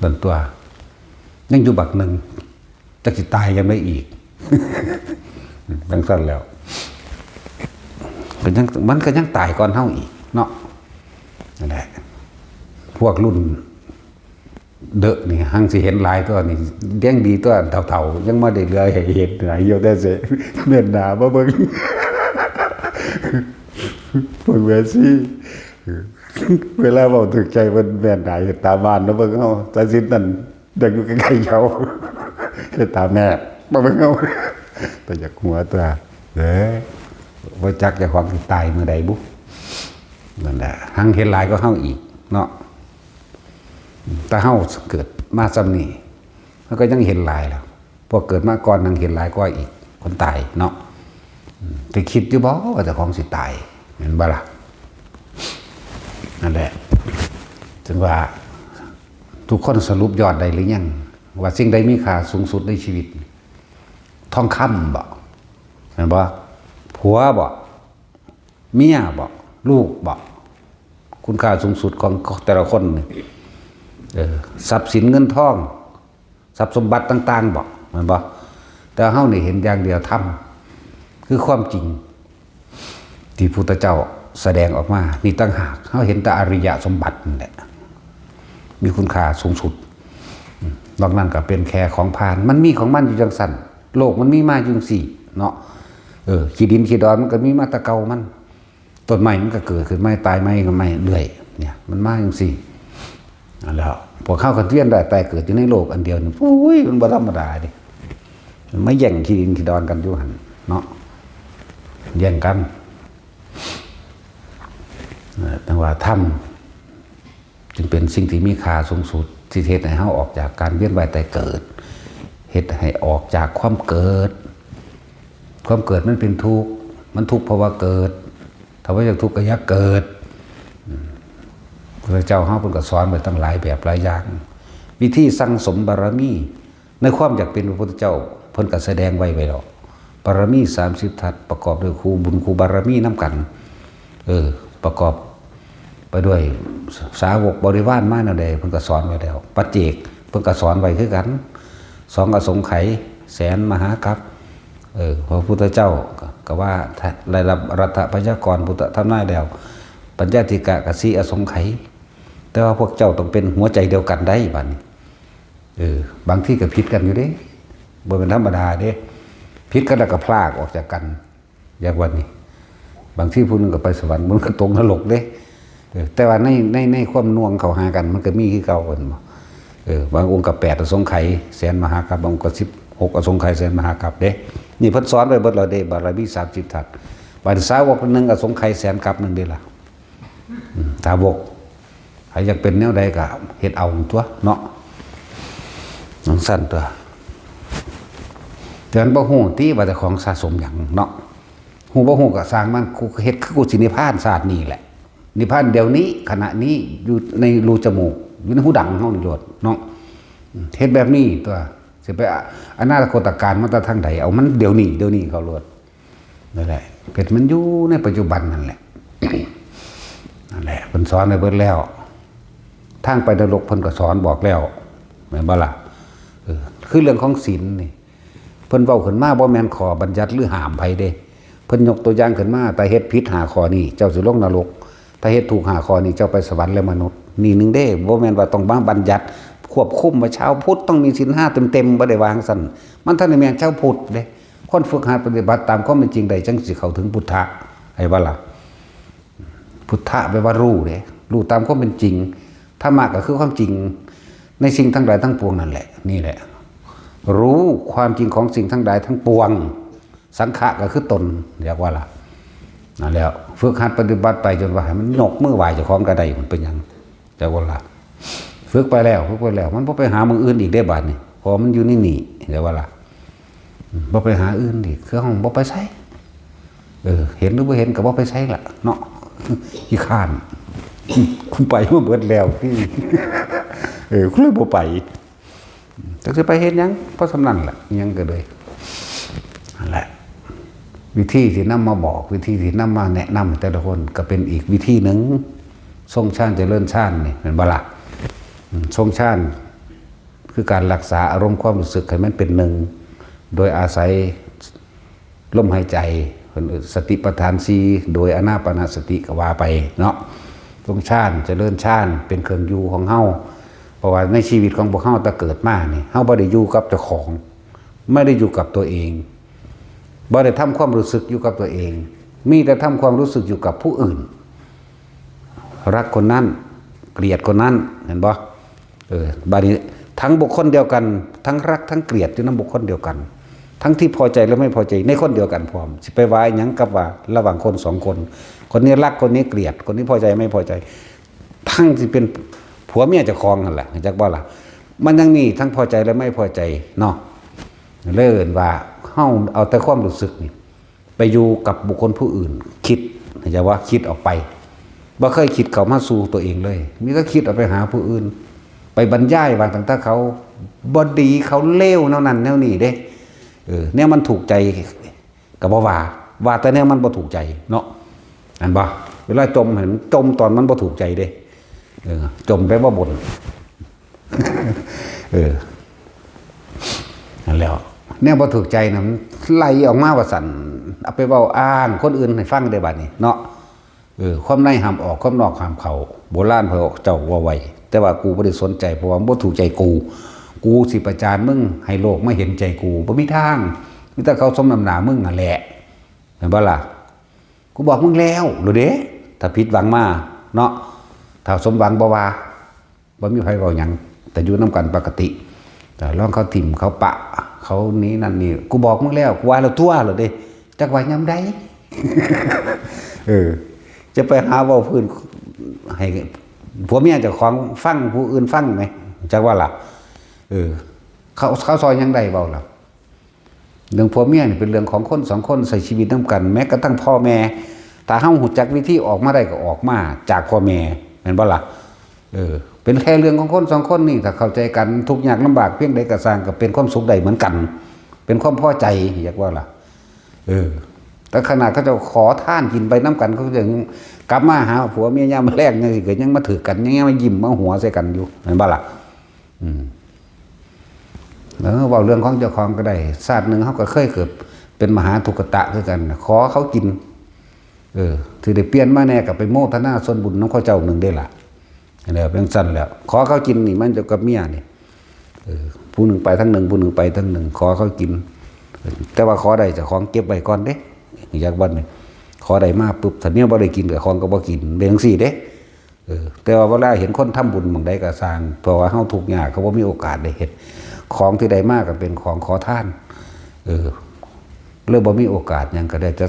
ตันตัวยังอยู่บักหนึ่งจะสิตายยังไม่อีก ดังสั้นแล้วมันก็ยังตายก่อนเฮาอีกเนาะนั่นแหละพวกรุ่นเดอะนี่หังสิเห็นหลายตัวนี่เลี้ยงดีตัวเถ่าๆยังมาได้เรือให้เห็นหลายเยอะได้เสเนื้อหนาบ่เบิ่งเบิ่งแม่ซี่เวลาเว้าถึกใจเพิ่นแม่นหนาตาบ้านแล้วเบิ่งเฮาตาสินั่นเด็กอยู่ใกล้ๆเขาตาแม่บ่เบิ่งเฮาแต่อยากหัวตัวบ่จักเจ้าของสิตายมื้อใดบุนั่นแหละหังเห็นหลายก็เฮาอีกเนาะแต่เฮาเกิดมาซ้ำนี่มันก็ยังเห็นหลายแล้วพอเกิดมาก่อนยังเห็นหลายกว่าอีกคนตายเนาะจะคิดอยู่บ่ว่าเจ้าของสิตายเห็นบ่ล่ะนั่นแหละถึงว่าทุกคนสรุปยอดได้หรือยังว่าสิ่งใดมีค่าสูงสุดในชีวิตทองคำบ่เห็นบ่ผัวบ่เมียบ่ลูกบ่คุณค่าสูงสุดของแต่ละคนนี่ทรัพย์สินเงินทองทรัพย์สมบัติต่างๆบ่เห็นบ่แต่เฮานี่เห็นอย่างเดียวธรรมคือความจริงที่พุทธเจ้าแสดงออกมานี่ต่างหากเฮาเห็นแต่อริยสมบัตินั่นแหละมีคุณค่าสูงสุดนอกนั้นก็เป็นแค่ของผ่านมันมีของมันอยู่จังซั่นโลกมันมีมาอยู่จังซี่เนาะขี้ดินขี้ดอนมันก็มีมาแต่เก่ามันต้นไม้มันก็เกิดขึ้นไม้ตายไม้ก็ไม้เรื่อยเนี่ยมันมาจังซี่แล้วพอเข้ากันเวียนได้แต่เกิดอยู่ในโลกอันเดียวนี่อุ้ยมันบ่ธรรมดาดิมันไม่แย่งขี้ดินขี้ดอนกันอยู่หั่นเนาะแย่งกันแต่ว่าธรรมจึงเป็นสิ่งที่มีค่าสูงสุดที่เฮ็ดให้เฮาออกจากการเวียนว่ายตายเกิดเฮ็ดให้ออกจากความเกิดความเกิดมันเป็นทุกข์มันทุกข์เพราะว่าเกิดถ้าว่าอยากทุกข์ก็อย่าเกิดพระเจ้าเฮาเพิ่นก็สอนไว้ตั้งหลายแบบหลายอย่างวิธีสั่งสมบารมีในความอยากเป็นพระพุทธเจ้าเพิ่นก็แสดงไว้ดอกบารมี30ทัศประกอบด้วยครูบุญครูบารมีนำกันประกอบไปด้วยสาวกบริวารมาแนวใดเพิ่นก็สอนไว้แล้วปัจเจกเพิ่นก็สอนไว้คือกัน2อสงไขยแสนมหากัปพระพุทธเจ้าก็ว่าได้รับรัฐพยากรพุทธทำนายแล้วปัญญาธิกะกสีอสงไขยแต่ว่าพวกเจ้าต้องเป็นหัวใจเดียวกันได้บัดนี้บางที่ก็ผิดกันอยู่เด้บ่เป็นธรรมดาเด้ผิดกันแล้วก็พลากออกจากกันอย่างวันนี้บางที่ผู้นึงก็ไปสวรรค์มันก็ตกนรกเด้แต่ว่าในความน่วงเข้าหากันมันก็มีคือเก่ากันบางองค์ก็8อสงไขยแสนมหากัปบางองค์ก็16อสงไขยแสนมหากัปเด้นี่เพิ่นสอนไว้เบิดแล้วเด้บารมี30ทัศบาดสาวกนึงอสงไขยแสนกัปนึงเด้ล่ะสาวกใครอยากเป็นแนวใดก็เฮ็ดเอาตัวเนาะน้องสั้นตัวเตือนบ่ฮู้ที่ว่าแต่ของสะสมหยังเนาะฮู้บ่ฮู้ก็สร้างมันกูเฮ็ดคือกูสินิพพานศาสตร์นี่แหละนิพพานเดี๋ยวนี้ขณะนี้อยู่ในรูจมูกอยู่ในหูดังเฮานี่โลดเนาะเฮ็ดแบบนี้ตัวสิไปอนาคตการมันจะทางใดเอามันเดี๋ยวนี้เขาโลดนั่นแหละเกิดมันอยู่ในปัจจุบันนั่นแหละ แหละเพิ่นสอนให้เบิดแล้วทางไปนรกเพิ่นก็สอนบอกแล้วแม่นบ่ล่ะคือเรื่องของศีลนี่เพิ่นเว้าขึ้นมาบ่แม่นขอบัญญัติหรือห้ามไผเด้เพิ่นยกตัวอย่างขึ้นมาแต่เฮ็ดผิด5ข้อนี้เจ้าสิลงนรกถ้าเฮ็ดถูก5ข้อนี้เจ้าไปสวรรค์และมนุษย์นี่นึงเด้บ่แม่นว่าต้องบัญญัติควบคุมว่าชาวพุทธต้องมีศีล5เต็มๆบ่ได้วางซั่นมันท่านได้แม่นชาวพุทธเด้คนฝึกหัดปฏิบัติตามความเป็นจริงได้จังสิเข้าถึงพุทธะให้บ่ล่ะพุทธะแปลว่ารู้เด้รู้ตามความเป็นจริงธรรมะก็คือความจริงในสิ่งทั้งหลายทั้งปวงนั่นแหละนี่แหละรู้ความจริงของสิ่งทั้งหลายทั้งปวงสังขะก็คือตนเรียกว่าล่ะนั่นแล้วฝึกหัดปฏิบัติไปจนว่ามันยกมือไหวเจ้าของกระไดมันเป็นหยังเจ้าว่าล่ะฝึกไปแล้วมันบ่ไปหามืออื่นอีกได้บาดนี่พอมันอยู่นี่เรียกว่าล่ะบ่ไปหาอื่นอีกคือห้องบ่ไปใช้เห็นหรือบ่เห็นก็บ่ไปใช้ล่ะเนาะขี้ข้านคุณไปมาเบิดแล้วที่คุณเลยบ่ไปจักสิไปเฮ็ดหยังเพราะสำนันล่ะยังก็เลยนั่นแหละวิธีที่นำมาบอกวิธีที่นำมาแนะนำแต่ละคนก็เป็นอีกวิธีหนึ่งทรงชาติเจริญชาตินี่เป็นบ่ล่ะทรงชาติคือการรักษาอารมณ์ความรู้สึกให้มันเป็นหนึ่งโดยอาศัยลมหายใจสติปัฏฐาน4โดยอานาปานสติก็ว่าไปเนาะทรงชาติเจริญชาติเป็นเครื่องอยู่ของเฮาเพราะว่าในชีวิตของพวกเฮาแต่เกิดมานี่เฮาบ่ได้อยู่กับเจ้าของไม่ได้อยู่กับตัวเองบ่ได้ทำความรู้สึกอยู่กับตัวเองมีแต่ทำความรู้สึกอยู่กับผู้อื่นรักคนนั้นเกลียดคนนั้นเห็นบ่บัดนี้ทั้งบุคคลเดียวกันทั้งรักทั้งเกลียดอยู่ในบุคคลเดียวกันทั้งที่พอใจและไม่พอใจในคนเดียวกันพร้อมสิไปว่าหยังกับว่าระหว่างคน2คนคนนี้รักคนนี้เกลียดคนนี้พอใจไม่พอใจทั้งที่เป็นผัวเมียเจ้าของนั่นแหละจักบ่ล่ะมันยังมีทั้งพอใจและไม่พอใจเนาะเลิ่นว่าเฮาเอาแต่ความรู้สึกนี่ไปอยู่กับบุคคลผู้อื่นคิดจะว่าคิดออกไปบ่เคยคิดเข้ามาสู่ตัวเองเลยมีก็คิดออกไปหาผู้อื่นไปบรรยายว่าตั้งแต่เขาบ่ดีเขาเลวแนวนั้นแนวนี้เด้เนี่ยมันถูกใจก็บ่ว่าแต่เนี่ยมันบ่ถูกใจเนาะอันบ่เวลาจมเห็นจมตอนมันบ่ถูกใจเด้จมไปว่าบ่นนั่นแล้วเนี่ยบ่ถูกใจนะมันไล่ออกมาว่าสั่นเอาไปเว้าอ้างคนอื่นให้ฟังได้บัดนี้เนาะความในห้ามออกความนอกห้ามเข้าโบราณเพิ่นเจ้าว่าไว้แต่ว่ากูบ่ได้สนใจเพราะว่าบ่ถูกใจกูสิประจานมึงให้โลกไม่เห็นใจกูบ่มีทางมีแต่เขาสมน้ำหน้ามึงนั่นแหละเห็นบ่ล่ะกูบอกมึงแล้วหรือเด้ถ้าผิดหวังมาเนาะถ้าสมหวังบ่ว่าบ่มีไผเว้าหยังแต่อยู่นํกันปกติแต่ลองเขาถิ่มเขาปะเขานี้นั่นนี่กูบอกมึงแล้วกูว่าแล้วทั่วเหรอเด้จักว่ายามใด จะไปหาเว้าพื้นให้ผัวเมียเจ้าของฟังผู้อื่นฟังไหมจักว่าล่ะเขาซอยยังได้เว้าล่ะเรื่องผัวเมียนี่เป็นเรื่องของคน2คนใส่ชีวิตนํกันแม้กระทั่งพ่อแม่ถ้าเฮาฮู้จักวิธีออกมาได้ก็ออกมาจากพ่อแม่แม่นบ่ล่ะเป็นแค่เรื่องของคน2คนนี่ถ้าเข้าใจกันทุกข์ยากลำบากเพียงใดก็สร้างก็เป็นความสุขได้เหมือนกันเป็นความพอใจอยากว่าล่ะแต่ขนาดเขาจะขอท่านกินไปน้ำกันเขาจะกลับมาหาผัวเมียยามแรกยังสิเกิดยังมาถือกันยังมายิ้มมาหัวใส่กันอยู่เห็นบ่ล่ะเว้าเรื่องของเจ้าของก็ได้ชาตินึงเขาก็เคยเกิดเป็นมหาทุกตะคือกันขอเขากินถือได้เปลี่ยนมาแน่กับไปโมทนาส่วนบุญน้องเขาเจ้าหนึ่งได้ล่ะแล้วเป็นสั้นแล้วขอเขากินนี่มันจะกับเมียนี่ผู้หนึ่งไปทั้งหนึ่งผู้หนึ่งไปทั้งหนึ่งขอเขากินแต่ว่าขอได้จะของเก็บไว้ก่อนเด้อยากวันนึงขอได้มาปุ๊บถ้าเนี่ยบ่ได้กินกับของก็บ่กินเรื่องสี่เด้แต่ว่าเวลาเห็นคนทำบุญบางใดก็สร้างเพราะว่าเฮาทุกข์ยากเขาบ่มีโอกาสได้เฮ็ดของที่ได้มากก็เป็นของขอทานเลยบ่มีโอกาสหยังก็ได้จะ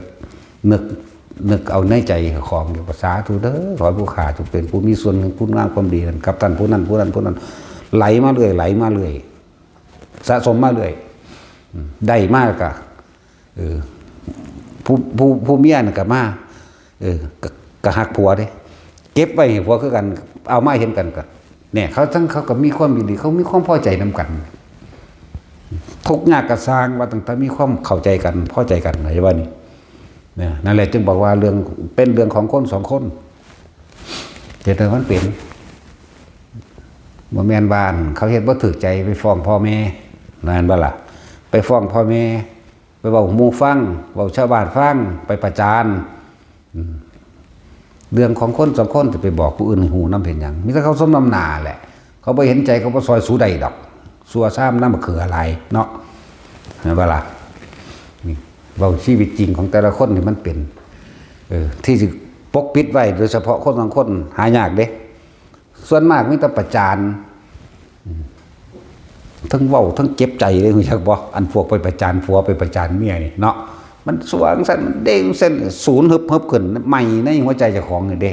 นึกเอาในใจของอยู่ภาษาธุเด้อขอผู้ขาจงเป็นผู้มีส่วนหนึ่งคุณงามความดีกันกับท่านผู้นั้นไหลมาเรื่อยสะสมมาเรื่อยได้มากก็ผู้เมียน่ะก็มาก็หักผัวเด้เก็บไว้ให้ผัวคือกันเอามาเห็นกันก็เนี่ยเขาก็มีความดีเขามีความพอใจนำกันทุกข์ยากก็สร้างว่าตั้งแต่มีความเข้าใจกันพอใจกันอะไรว่านี่นั่นแหละจึงบอกว่าเรื่องเป็นเรื่องของคน2คน ฮ็ดให้มันเป็นบ่แม่นบ้านเขาเฮ็ดบ่ถูกใจไปฟ้องพ่อแม่นั่นบ่ล่ะไปฟ้องพ่อแม่ไปเว้าหมู่ฟังเว้าชาวบ้านฟังไปประจานเรื่องของคน2คนจะไปบอกผู้อื่นให้ฮู้นำเห็นหยังมีแต่เขาสมน้ำหน้าแหละเขาบ่เห็นใจเขาบ่ซอยสู้ได้ดอกซัวซ้ำนำบ่คืออะไรเนาะนั่นบ่ล่ะนี่เว้าชีวิตจริงของแต่ละคนที่มันเป็นที่สิปกปิดไว้โดยเฉพาะคนบางคนหายากเด้ส่วนมากมีแต่ประจานทั้งเว้าทั้งเจ็บใจเลยคุณจักบ่อันพวกไปประจานผัวไปประจานเมียนี่เนาะมันสว่างสั่นมันเด้งเส้นศูนย์ฮึบขึ้นใหม่ในหัวใจเจ้าของนี่เด้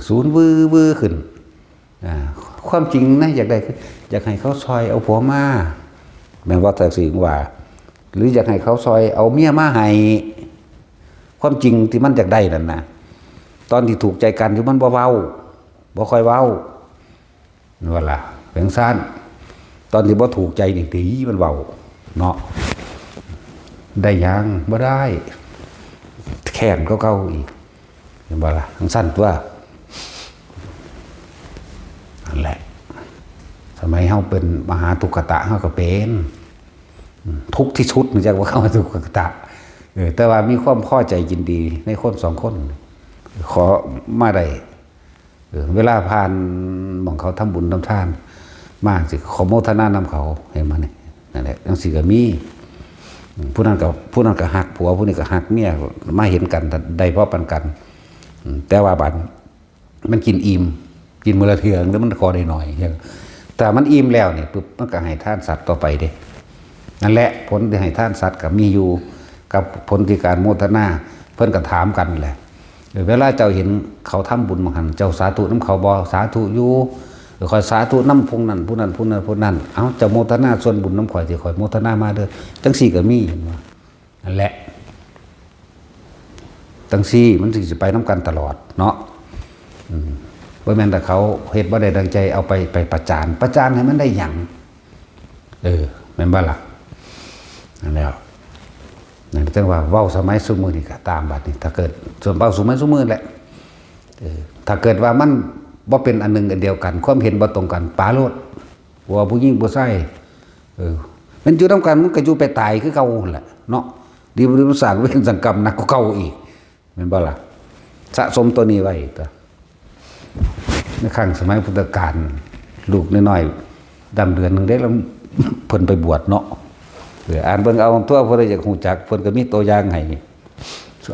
ศูนย์วื้อขึ้นความจริงนะอยากได้คืออยากให้เขาซอยเอาผัวมาแม่นว่าแต่สิ่งว่าหรืออยากให้เขาซอยเอาเมียมาให้ความจริงที่มันอยากได้นั่นนะตอนที่ถูกใจกันที่มันบ่เว้าบ่ค่อยเว้าว่าล่ะแบ่งซ่านตอนที่บ่ถูกใจนี่ตีมันเว้าเนาะได้ยังบ่ได้แค้นเก่าๆอีกเห็นบ่ล่ะทั้งสั้นตัวนั่นแหละสมัยเฮาเป็นมหาทุกขตะเฮาก็เป็นทุกข์ที่สุดนี่จักว่าเข้ามาทุกขตะแต่ว่ามีความพอใจยินดีในคน2คนขอมาได้เวลาผ่านหม่องเขาทำบุญทำทานมากสิขอโมทนานำเขาเห็นมั้ยนั่นแหละจังซี่ก็มีผู้นั้นก็ฮักผัวผู้นี้ก็ฮักเมียมาเห็นกันได้พอปันกันแต่ว่าบัดมันกินอิ่มกินมื้อละเทื่อแล้วมันขอได้หน่อยแต่มันอิ่มแล้วนี่ปึ๊บมันก็ให้ทานสัตว์ต่อไปเด้นั่นแหละผลที่ให้ทานสัตว์ก็มีอยู่กับผลที่การโมทนาเพิ่นก็ถามกันแหละเวลาเจ้าเห็นเขาทำบุญบางหันเจ้าสาธุน้ำเขาบ่สาธุอยู่คอยสาธุน้ำพงนั้นผู้นั้นเอาเจ้าโมทนาส่วนบุญน้ำข่อยที่ข่อยโมทนามาเด้อจังซี่ก็มีนั่นแหละจังซี่มันสิไปน้ำกันตลอดเนาะบ่แม่นแต่เขาเฮ็ดบ่ได้ดังใจเอาไปประจานให้มันได้หยังแม่นบ่ล่ะนั่นแล้วนั่นจังว่าเว้าสมัยซุมื้อนี่ก็ตามบัดนี้ถ้าเกิดส่วนเว้าสมัยซุมื้อแหละถ้าเกิดว่ามันบ่เป็นอันหนึ่งอันเดียวกันความเห็นบ่ตรงกันปาโลดว่าผู้หญิงผู้ชายมันอยู่นำกันมันก็อยู่ไปตายคือเก่าแหละเนาะดีบ่รู้สร้างเวรสังกรรมหนักกว่าเก่าอีกแม่นบ่ล่ะสะสมตัวนี้ไว้ตัวในครั้งสมัยพุทธกาลลูกน้อยๆดำเดือนนึงได้แล้วเพิ่นไปบวชเนาะอ่านเบิ่งเอาทั่วเพิ่นได้อยากฮู้จักเพิ่นก็มีตัวอย่างให้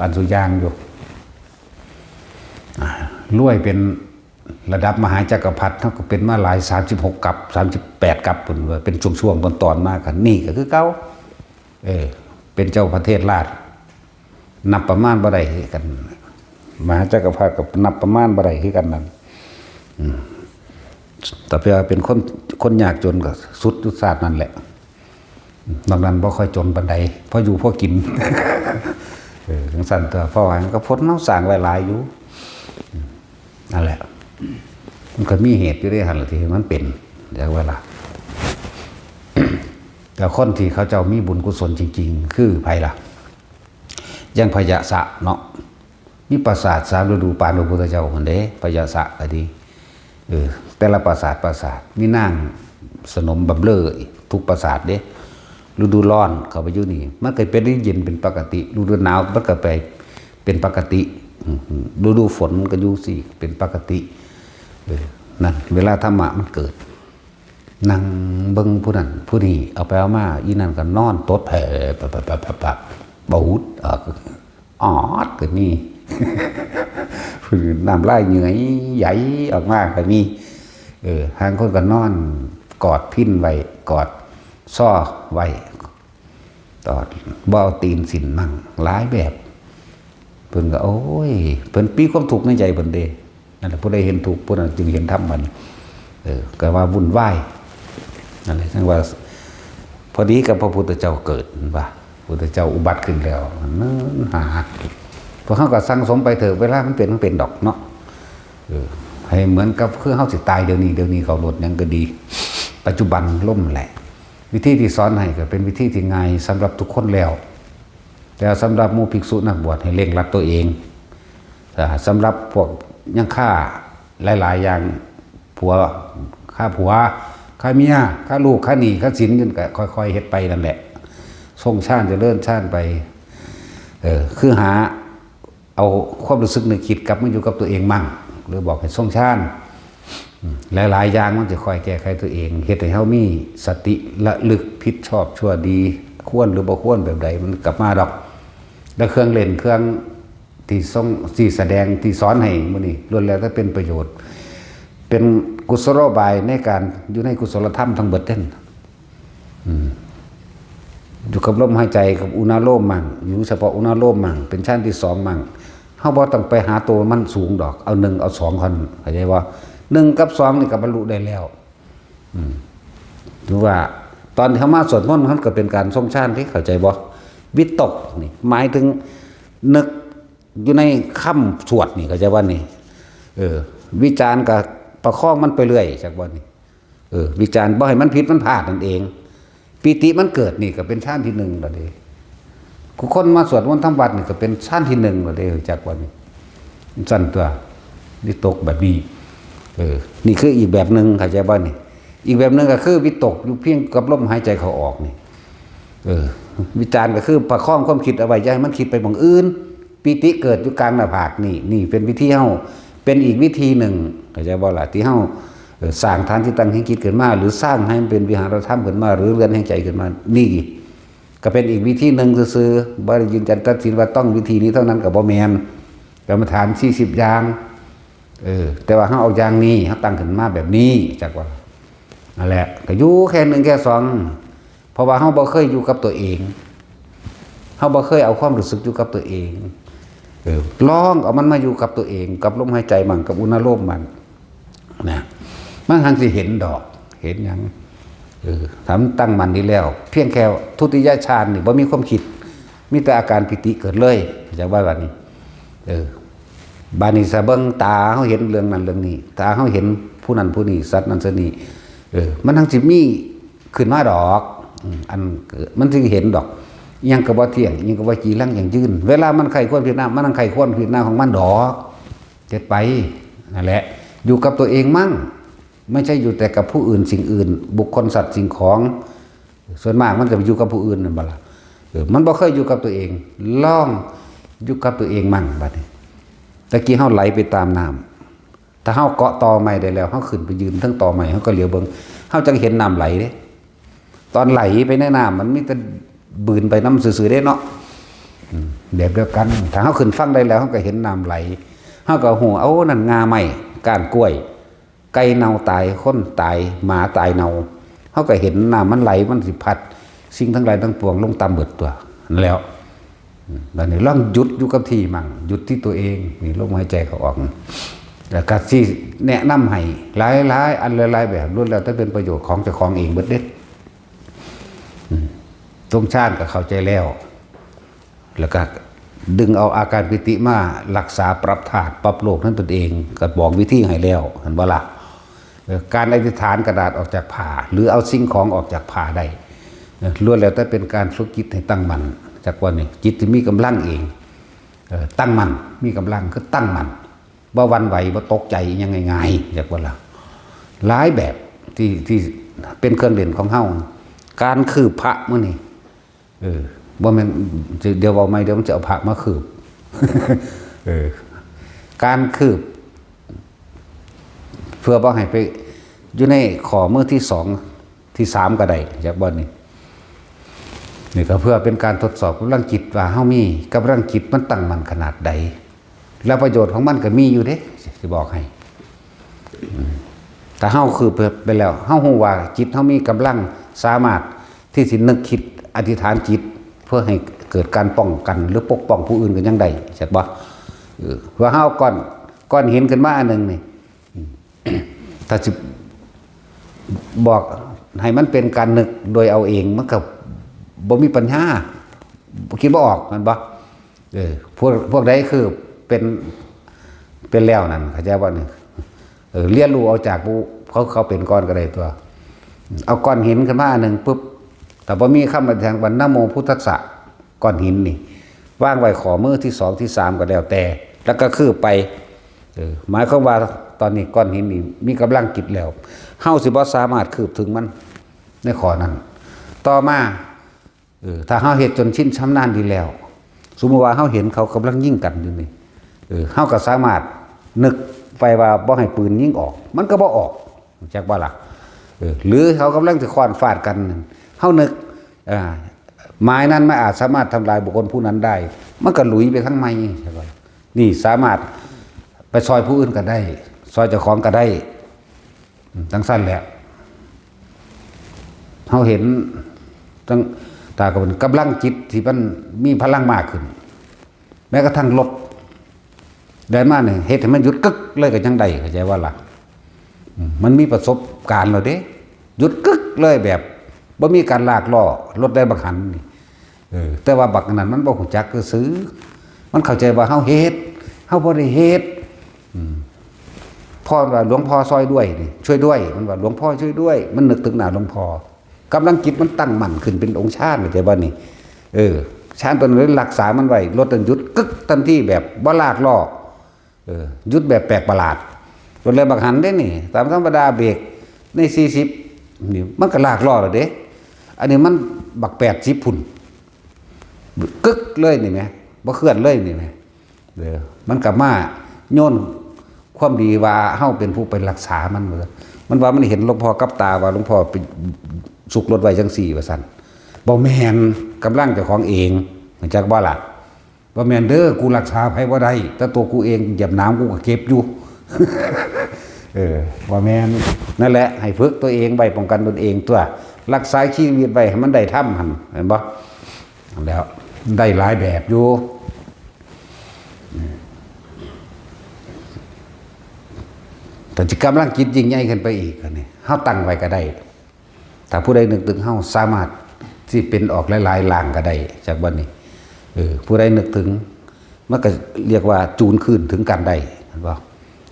อันสุอย่างอยู่รวยเป็นระดับมหาจักรพรรดิเขาก็เป็นมาหลาย36กับ38กับพุ่นว่าเป็นช่วงๆตอนๆมากันนี่ก็คือเก่าเป็นเจ้าประเทศราชนับประมาณบ่ได้คือกันมหาจักรพรรดิก็นับประมาณบ่ได้คือกันนั่นแต่เพื่อเป็นคนยากจนก็สุดยุทธศาสตร์นั่นแหละนอกนั้นบ่ค่อยจนปานใดพออยู่พอกินจังซั่นตัวเพราะว่าก็พ้นเฮาสร้างไว้หลายอยู่นั่นแหละมันก็มีเหตุอยู่ด้วยหั่นล่ะที่มันเป็นอย่างเวลาแต่คนที่เขาเจ้ามีบุญกุศลจริงๆคือไผล่ะอย่างพญาสะเนาะมีปราสาท3ฤดูปานพระพุทธเจ้าคนเด้พญาสะก็ดีแต่ละปราสาทมีนางสนมบำเรอทุกปราสาทเด้ฤดูร้อนเข้าไปอยู่นี่มันก็เป็นเย็นเป็นปกติฤดูหนาวมันก็ไปเป็นปกติฤดูฝนก็อยู่สิเป็นปกตินั่นเวลาธรรมะมันเกิดนั่งเบิ่งผู้นั้นผู้นี้เอาไปเอามาอีนั่นก็นอนตดแผ่บ่หุดออดก็มีน้ำลายเหนื่อยใหญ่ออกมาก็มีทางคนก็นอนกอดพิ้นไว้กอดซ้อไว้ตอดบ่เอาตีนสินมั่งหลายแบบเพิ่นก็โอ้ยเพิ่นปีความทุกข์ในใจเพิ่นเด้นั่นแหละผู้ใดเห็นทุกข์ผู้นั้นจึงเห็นธรรมมันก็ว่าวุ่นวายนั่นแหละทั้งว่าพอดีกับพระพุทธเจ้าเกิดว่าพระพุทธเจ้าอุบัติขึ้นแล้วนั่นหาพวกเขาก็สั่งสมไปเถอะเวลามันเป็นดอกเนาะให้เหมือนกับคือเฮาสิตายเดี๋ยวนี้เขาลดยังก็ดีปัจจุบันล่มแหละวิธีที่สอนให้ก็เป็นวิธีที่ง่ายสำหรับทุกคนแล้วแต่สำหรับหมู่ภิกษุนักบวชให้เร่งรัดตัวเองสำหรับพวกยังฆ่า หลายๆอย่างผัวค่าผัวค่าเมียค่าลูกค่าหนี้ค่าสินกันก็ค่อยๆเฮ็ดไปนั่นแหละส่งชาติจะเลื่อนชาติไปคือหาเอาความรู้สึกนึกคิดกลับมาอยู่กับตัวเองมั่งหรือบอกให้ส่งชาติหลายๆอย่างมันจะคอยแก้ไขตัวเองเฮ็ดให้เฮามีสติระลึกผิดชอบชั่วดีควรหรือบ่ควรแบบใดมันกลับมาดอกแล้วเครื่องเล่นเครื่องที่ส่งที่แสดงที่สอนให้มื้อนี้ล้วนแล้วถ้าเป็นประโยชน์เป็นกุศโลบายในการอยู่ในกุศลธรรมทั้งเบิดเด้นอยู่กับลมหายใจกับอุณาโลมมั่งอยู่เฉพาะอุณาโลมมั่งเป็นชั้นที่2มั่งเฮาบ่ต้องไปหาตัวมันสูงดอกเอา1เอา2คนเข้าใจว่า1กับ2นี่ก็บรรลุได้แล้วหรือว่าตอนที่เฮามาสวดมนต์มันก็เป็นการทรงฌานที่เข้าใจบ่วิตกนี่หมายถึงนึกอยู่ในค่ำสวดนี่เข้าใจว่านี่วิจารณ์กับประคองมันไปเรื่อยจากบ่นี่วิจารณ์บ่ให้มันผิดมันพลาดนั่นเองปิติมันเกิดนี่ก็เป็นฌานที่1แล้วเด้คนมาสวดมนต์ทำวัดนี่ก็เป็นฌานที่1แล้วเด้จากบ่นี่สั่นตัววิตกแบบนี้นี่คืออีกแบบนึงเข้าใจบ่นี่อีกแบบนึงก็คือวิตกอยู่เพียงกับลมหายใจเข้าออกนี่วิจารณ์ก็คือประคองความคิดเอาไว้อย่าให้มันคิดไปบางอื่นปิติเกิดอยู่กลางหน้าผากนี่เป็นวิธีเฮาเป็นอีกวิธีหนึ่งเข้าใจบ่ล่ะที่เฮาสร้างฐานที่ตั้งแห่งจิตขึ้นมาหรือสร้างให้มันเป็นวิหารธรรมขึ้นมาหรือเรือนแห่งใจขึ้นมานี่ก็เป็นอีกวิธีหนึ่งซื่อๆบ่ได้ยืนยันตัดสินว่าต้องวิธีนี้เท่านั้นก็บ่แม่นกรรมฐาน40อย่างแต่ว่าเฮาเอาอย่างนี้เฮาตั้งขึ้นมาแบบนี้จักว่านั่นแหละก็อยู่แค่1แค่2เพราะว่าเฮาบ่เคยอยู่กับตัวเองเฮาบ่เคยเอาความรู้สึกอยู่กับตัวเองลองเอามันมาอยู่กับตัวเองกับลมหายใจมั่งกับอุณาโลมมันนะมันหันสิเห็นดอกเห็นหยังทำตั้งมันนี่แล้วเพียงแค่ทุติยฌานนี่บ่มีความคิดมีแต่อาการปิติเกิดเลยจากว่าแบบนี้บานิสะเบิ่งตาเฮาเห็นเรื่องนั้นเรื่องนี้ตาเฮาเห็นผู้นั้นผู้นี้สัตว์นั้นสัตว์นี้มันทั้งสิมีขึ้นมาดอกอันมันสิเห็นดอกยังก็บ่เที่ยงยังก็บ่จีรังอย่างยืนเวลามันไข้ควรพิจารณามันนั่งไข้ควรพิจารณาของมันดอกเจ็ดไปนั่นแหละอยู่กับตัวเองมั่งไม่ใช่อยู่แต่กับผู้อื่นสิ่งอื่นบุคคลสัตว์สิ่งของส่วนมากมันจะอยู่กับผู้อื่นนั่นบ่ล่ะมันบ่เคยอยู่กับตัวเองลองอยู่กับตัวเองมั่งบัดนี้ตะกี้เฮาไหลไปตามน้ำถ้าเฮาเกาะตอไม้ได้แล้วเฮาขึ้นไปยืนทั้งตอไม้เฮาก็เหลียวเบิ่งเฮาจังเห็นน้ำไหลเด้ตอนไหลไปในน้ำมันมีแต่บืนไปน้ำซื่อๆได้เนาะแบบเดียวกันถ้าเฮาขึ้นฟังได้แล้วเฮาก็เห็นน้ำไหลเฮาก็ฮู้เอานั่นงาไม้ก้านกล้วยไก่เน่าตายคนตายหมาตายเน่าเฮาก็เห็นน้ำมันไหลมันสิพัดสิ่งทั้งหลายทั้งปวงลงตามเบิดตัวนั่นแล้วบัดนี้ลองหยุดอยู่กับที่มั่งหยุดที่ตัวเองนี่ลมหายใจเข้าออกแล้วก็สิแนะนำให้หลายๆอันหลายๆแบบล้วนแล้วแต่เป็นประโยชน์ของเจ้าของเองเบิดเด้ทรงฌานก็เข้าใจแล้วก็ดึงเอาอาการปิติมารักษาปรับธาตุปรับโลกนั้นตนเองก็บอกวิธีให้แล้วเห็นบ่ล่ะการอธิษฐานกระดาษออกจากผ้าหรือเอาสิ่งของออกจากผ้าได้ล้วนแล้วแต่เป็นการฝึกจิตให้ตั้งมั่นจากวันนี้จิตที่มีกำลังเองตั้งมั่นมีกำลังคือตั้งมั่นบ่หวั่นไหวบ่ตกใจยังง่ายๆจากว่าล่ะหลายแบบที่เป็นเครื่องเล่นของเฮาการคืบพระมื้อนี้บ่แม่นเดี๋ยวเว้าใหม่เดี๋ยวมันจะเอาพระมาคืบ การคืบเพื่อบ่ให้ไปอยู่ในข้อมือที่2ที่3ก็ได้จากบ่นี่นี่ก็เพื่อเป็นการทดสอบกำลังจิตว่าเฮามีกำลังจิตมันตั้งมั่นขนาดใดแล้วประโยชน์ของมันก็มีอยู่เด้สิบอกให้แต่เฮาคือไปแล้วเฮาฮู้ว่าจิตเฮามีกำลังสามารถที่สินึกคิดอธิษฐานจิตเพื่อให้เกิดการป้องกันหรือปกป้องผู้อื่นกันยังได้ใช่บ่ว่าเฮาก้อนหินขึ้นมาอันนึงนี่ ถ้าสิบอกให้มันเป็นการนึกโดยเอาเองมันก็บ่มีปัญหาคิดบ่ออกมันบ่พวกใดคือเป็นแล้วนั่นเข้าใจบ่นี่เรียนรู้เอาจากผู้เขาเป็นก้อนก็ได้ตัวเอาก้อนหินขึ้นมาอันนึงปุ๊บแต่บ่มีคำอธิษฐานว่านะโมพุทธัสสะก้อนหินนี่วางไว้ขอมือที่2ที่3ก็แล้วแต่แล้วก็คือไปหมายความว่า ตอนนี้ก้อนหินนี่มีกำลังจิตแล้วเฮาสิบ่สามารถคืบถึงมันในข้อนั้นต่อมาถ้าเฮาเฮ็ดจนชินชำนาญดีแล้วสมมุติว่าเฮาเห็นเขากำลังยิงกันอยู่นี่เฮาก็สามารถนึกไฟว่าบ่ให้ปืนยิงออกมันก็บ่ออกจักบ่ล่ะหรือเขากำลังจะค้อนฟาดกันเฮานึกไม้นั้นไม่อาจสามารถทำลายบุคคลผู้นั้นได้มันก็หลุยไปข้างในใช่ป่ะนี่สามารถไปซอยผู้อื่นก็ได้ซอยเจ้าของก็ได้ทั้งสั้นแหละเขาเห็นตั้งตากับกำลังจิตที่มันมีพลังมากขึ้นแม้กระทั่งรถได้มาเนี่ยเหตุให้มันหยุดกึกเลยก็ยังได้เข้าใจว่าล่ะมันมีประสบการณ์เราเด้หยุดกึกเลยแบบบ่มีการลากล้อรถได้บักหันนี่แต่ว่าบักนั้นมันบ่ฮู้จักคือซื้อมันเข้าใจว่าเฮาเฮ็ดเฮาบ่ได้เฮ็ดพ่อว่าหลวงพ่อซอยด้วยนี่ช่วยด้วยมันว่าหลวงพ่อช่วยด้วยมันนึกถึงหน้าหลวงพ่อกำลังจิตมันตั้งมั่นขึ้นเป็นองค์ฌานเข้าใจบ่นี่ฌานตัวนั้นรักษามันไว้รถหยุดกึกทันทีแบบบ่ลากล้อหยุดแบบแปลกประหลาดรถเลยบักหันได้นี่ตามธรรมดาเบรกใน40นี่มันก็ลากล้อแล้วเด้อันนี้มันบัก80พุ่นกึกเลยนี่แหมบ่เคลื่อนเลยนี่แหมมันกลับมาโยนความดีว่าเฮาเป็นผู้ไปรักษามันมันว่ามันเห็นหลวงพ่อกับตาว่าหลวงพ่อไปสุกรถไว้จังซี่ว่าซั่นบ่แม่นกำลังเจ้าของเองมันจักบ่ล่ะบ่แม่นเด้อกูรักษาไผบ่ได้แต่ตัวกูเองเหยียบน้ำกูก็เก็บอยู่ ว่าแม่นนั่นแหละให้ฝึกตัวเองไว้ป้องกันตนเองตัวรักษาชีวิตไว้ให้มันได้ทำหั่นเห็นบ่แล้วได้หลายแบบอยู่แต่จิตกำลังจิตยิ่งใหญ่ขึ้นไปอีกนี่เฮาตั้งไว้ก็ได้ถ้าผู้ใดนึกถึงเฮาสามารถที่เป็นออกหลายๆล่างก็ได้จากบัดนี้ผู้ใดนึกถึงมันก็เรียกว่าจูนขึ้นถึงกันได้เห็นบ่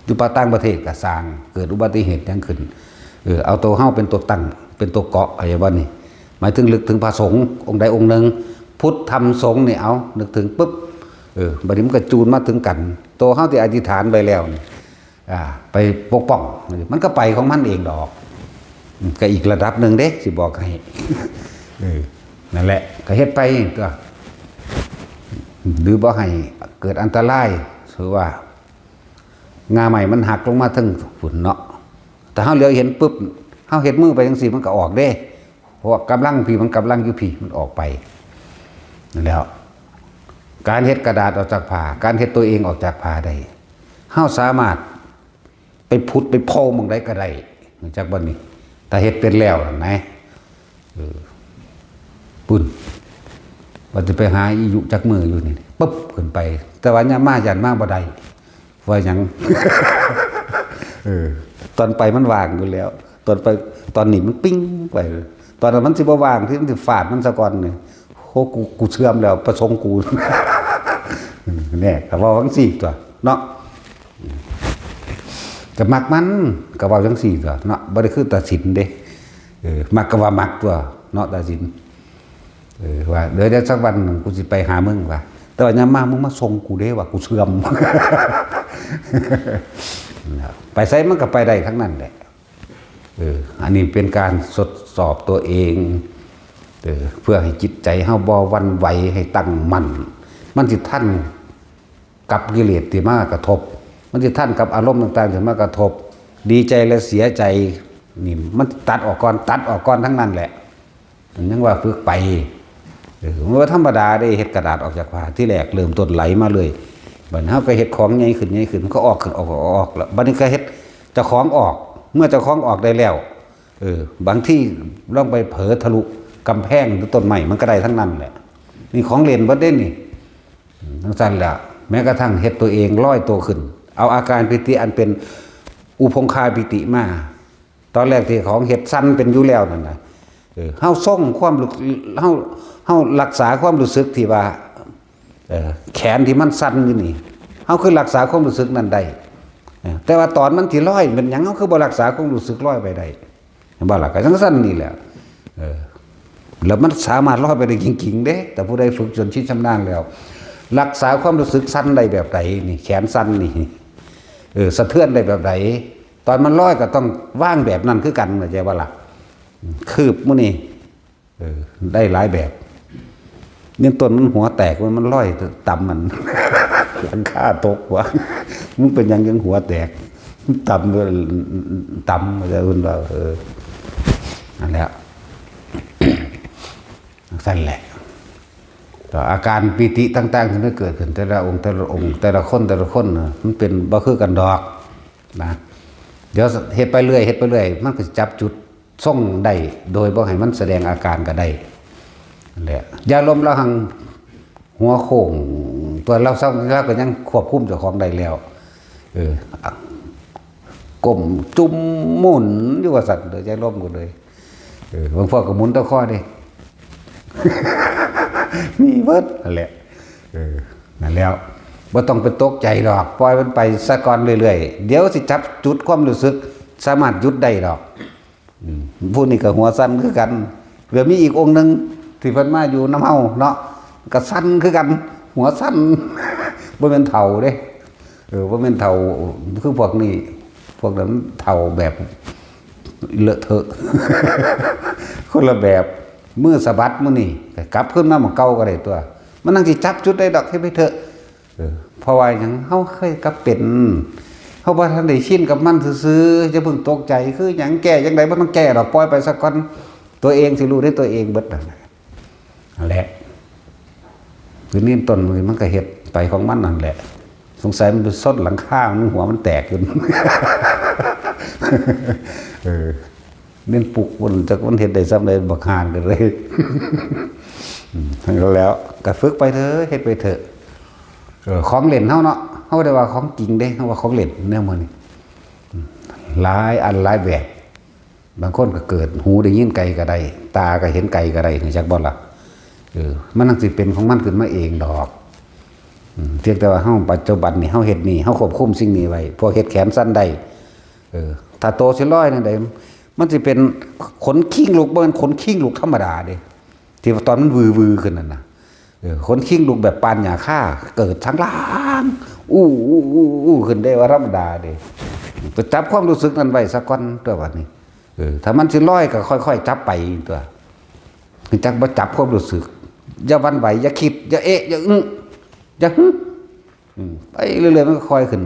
อยู่ต่างประเทศก็สร้างเกิดอุบัติเหตุยังขึ้นเอาตัวเฮาเป็นตัวตั้งเป็นตัวเกาะอะไรบ้านี่หมายถึงลึกถึงพระสงฆ์องค์ใดองค์หนึ่งพุทธธรรมสงฆ์เนี่ยเอานึกถึงปุ๊บบัดนี้มันก็จูนมาถึงกันตัวเฮาที่อธิษฐานไปแล้วนี่ไปปกป้องมันก็ไปของมันเองดอกก็อีกระดับหนึ่งเด้สิบอกให้นั่นแหละก็เฮ็ดไปตัวหรือบ่ให้เกิดอันตรายถือว่างาใหม่มันหักลงมาทั้งฝุ่นเนาะแต่เฮาเหลียวเห็นปุ๊บเฮาเฮ็ดมือไปจังซี่มันก็ออกเด้เพราะว่ากำลังพี่มันกำลังอยู่พี่มันออกไปนั่นแล้วการเฮ็ดกระดาษออกจากผ้าการเฮ็ดตัวเองออกจากผ้าได้เฮาสามารถไปพุดไปโพมองได้ก็ได้จากบ่นี้แต่เฮ็ดเป็นแล้วนะปุ่นว่าจะไปหาอียุจักมืออยู่นี่ปุ๊บขึ้นไปแต่ว่าย่ามายันมาบ่ได้ว่าหยัง ตอนไปมันว่างอยู่แล้วตอนนี้มันปิ้งไปตอนนั้นมันสิบ่ว่างที่มันสิฟาดมันซะก่อนนี่โหกูเชื่อมแล้วประสงค์กู เนี่ยก็ว่าจังซี่ตัวเนาะก็มักมันก็ว่าจังซี่ตัวเนาะบ่ได้คือตัดสินเด้มักก็ว่ามักตัวเนาะตัดสินว่าเดี๋ยวสักวันนึงกูสิไปหามึงว่าแต่ว่ายามมามึงมาส่งกูเด้ว่ากูเชื่อม ไปไสมันก็ไปได้ทั้งนั้นแหละอันนี้เป็นการทดสอบตัวเองเพื่อให้จิตใจเฮาบ่หวั่นไหวให้ตั้งมั่นมันสิทันกับกิเลสที่มากระทบมันสิทันกับอารมณ์ต่างๆที่มากระทบดีใจและเสียใจนี่มันตัดออกก่อนทั้งนั้นแหละยังว่าฝึกไปมันว่าธรรมดาได้เฮ็ดกระดาษออกจากผ้าที่แรกเริ่มต้นไหลมาเลยบัดนี้เฮาก็เฮ็ดของใหญ่ขึ้นมันก็ออกแล้วบัดนี้ก็เฮ็ดเจ้าของออกเมื่อเจ้าของออกได้แล้วบางที่ลองไปเผลอทะลุกำแพงหรือต้นไม้มันก็ได้ทั้งนั้นแหละนี่ของเล่นบ่ได้นี่ทั้งสั้นแหละแม้กระทั่งเฮ็ดตัวเองร้อยตัวขึ้นเอาอาการปิติอันเป็นอุพงคาปิติมาตอนแรกที่ของเฮ็ดสั้นเป็นอยู่แล้วนั่นน่ะเฮาส่งความเฮารักษาความรู้สึกที่ว่าแขนที่มันสั่นอยู่นี่เฮาคือรักษาความรู้สึกนั้นได้แต่ว่าตอนมันที่ร้อยมันหยังเฮาคือบ่รักษาความรู้สึกร้อยไปได้บ่ล่ะก็จังซั่นนี่แหละแล้วมันสามารถร้อยไปได้จริงๆเด้แต่ผู้ใดฝึกจนชินชำนาญแล้วรักษาความรู้สึกสั่นได้แบบไหนนี่แขนสั่นนี่ สะเทือนได้แบบไหนตอนมันลอยก็ต้องว่างแบบนั้นคือกันเข้าใจว่าล่ะคืบมื้อนี้ได้หลายแบบเนี่ยต้นมันหัวแตกมันลอยต่ำมันหลังคาตกวะมันเป็นยังหัวแตกต่ำด้วยต่ำมันจะอุ่นว่านั่นแหละสั่นแหละต่ออาการปิติต่างๆที่มันเกิดขึ้นแต่ละองค์แต่ละคนมันเป็นบ่คือกันดอกนะเดี๋ยวเฮ็ดไปเรื่อยมันก็จับจุดส่งได้โดยบ่ให้มันแสดงอาการก็ได้นั่นแหละยาลมเราหังหัวโค้งตัวเราเศร้าแล้วก็ยังควบคุมเจ้าของได้แล้วก้มจุ่มหมุนอยู่ว่าสัตว์โดยใจลมกันเลยบางพวกก็หมุนตะข้อดิ มีเบิดนั่นแหละนั่นแล้วบ่ต้องไปตกใจดอกปล่อยมันไปซะก่อนเรื่อยๆเดี๋ยวสิจับจุดความรู้สึกสามารถหยุดได้ดอกผู้นี้ก็หัวสั้นคือกันเหลือมีอีกองค์นึงที่เพิ่นมาอยู่น้ำเฮาเนาะก็สั้นคือกันหัวสั้น บ่แม่นเฒ่าเด้บ่แม่นเฒ่าคือพวกนี้พวกนั้นเฒ่าแบบเลอะเทอะ คนละแบบมือสะบัดมื้อนี่กลับขึ้นมาหม้องเก่าก็ได้ตัวมันนั่งสิจับจุดได้ดอกให้ไปเถอะเพราะว่าหยังเฮาเคยกับเป็นเฮาบ่ทันได้ชินกับมันซื่อๆจะเพิ่งตกใจคือหยังแก้จังได๋บ่ต้องแก้ดอกปล่อยไปซะก่อนตัวเองสิรู้ได้ตัวเองเบิดนั่นแหละคือนี่ต้นมันก็เฮ็ดไปของมันนั่นแหละสงสัยมันไปซดหลังคามันหัวมันแตกขึ้น เน้นปลุกบนจากมันเห็นได้ซ้ำเลยบักหานกันเลยทั้งแล้วก็ฝึกไปเถอะเฮ็ดไปเถอะของเล่นเฮาเนาะเฮาได้ว่าของจริงเด้เฮาว่าของเล่นเนี่ยมื้อนี้หลายอันหลายแบบบางคนก็เกิดหูได้ยินไกลก็ได้ตาก็เห็นไกลก็ได้จักบ่ล่ะมันนั่งสิเป็นของมันขึ้นมาเองดอกเพียงแต่ว่าเฮาปัจจุบันนี่เฮาเฮ็ดนี่เฮาควบคุมสิ่งนี้ไว้พวกเฮ็ดแขนสั้นได้ถ้าโตสิร้อยนั่นได้มันสิเป็นขนคิงลูกบ่แม่นขนคิงลูกธรรมดาเด้ที่ตอนมันวือขึ้นนั่นน่ะขนคิงลูกแบบปานหญ้าค่าเกิดทั้งล่างอู้ขึ้นได้ว่าธรรมดาเด้ไปจับความรู้สึกนั้นไว้ซะก่อนตัวบัดนี้ถ้ามันสิร้อยก็ค่อยๆจับไปตัวจักบ่จับความรู้สึกอย่าหวั่นไหวอย่าคิดอย่าอย่าอย่าไปเรื่อยๆมันก็ค่อยขึ้น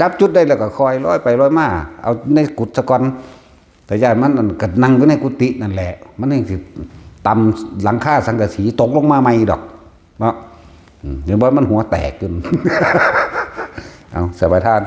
จับจุดได้แล้วก็ค่อยร้อยไปร้อยมาเอาในกุฏซะก่อนแต่ญาติมันก็นั่งอยู่ในกุฏินั่นแหละมันยังสิตำหลังคาสังกะสีตกลงมาใหม่ดอกเนาะเดี๋ยวมันหัวแตกจน เอาสบายทาน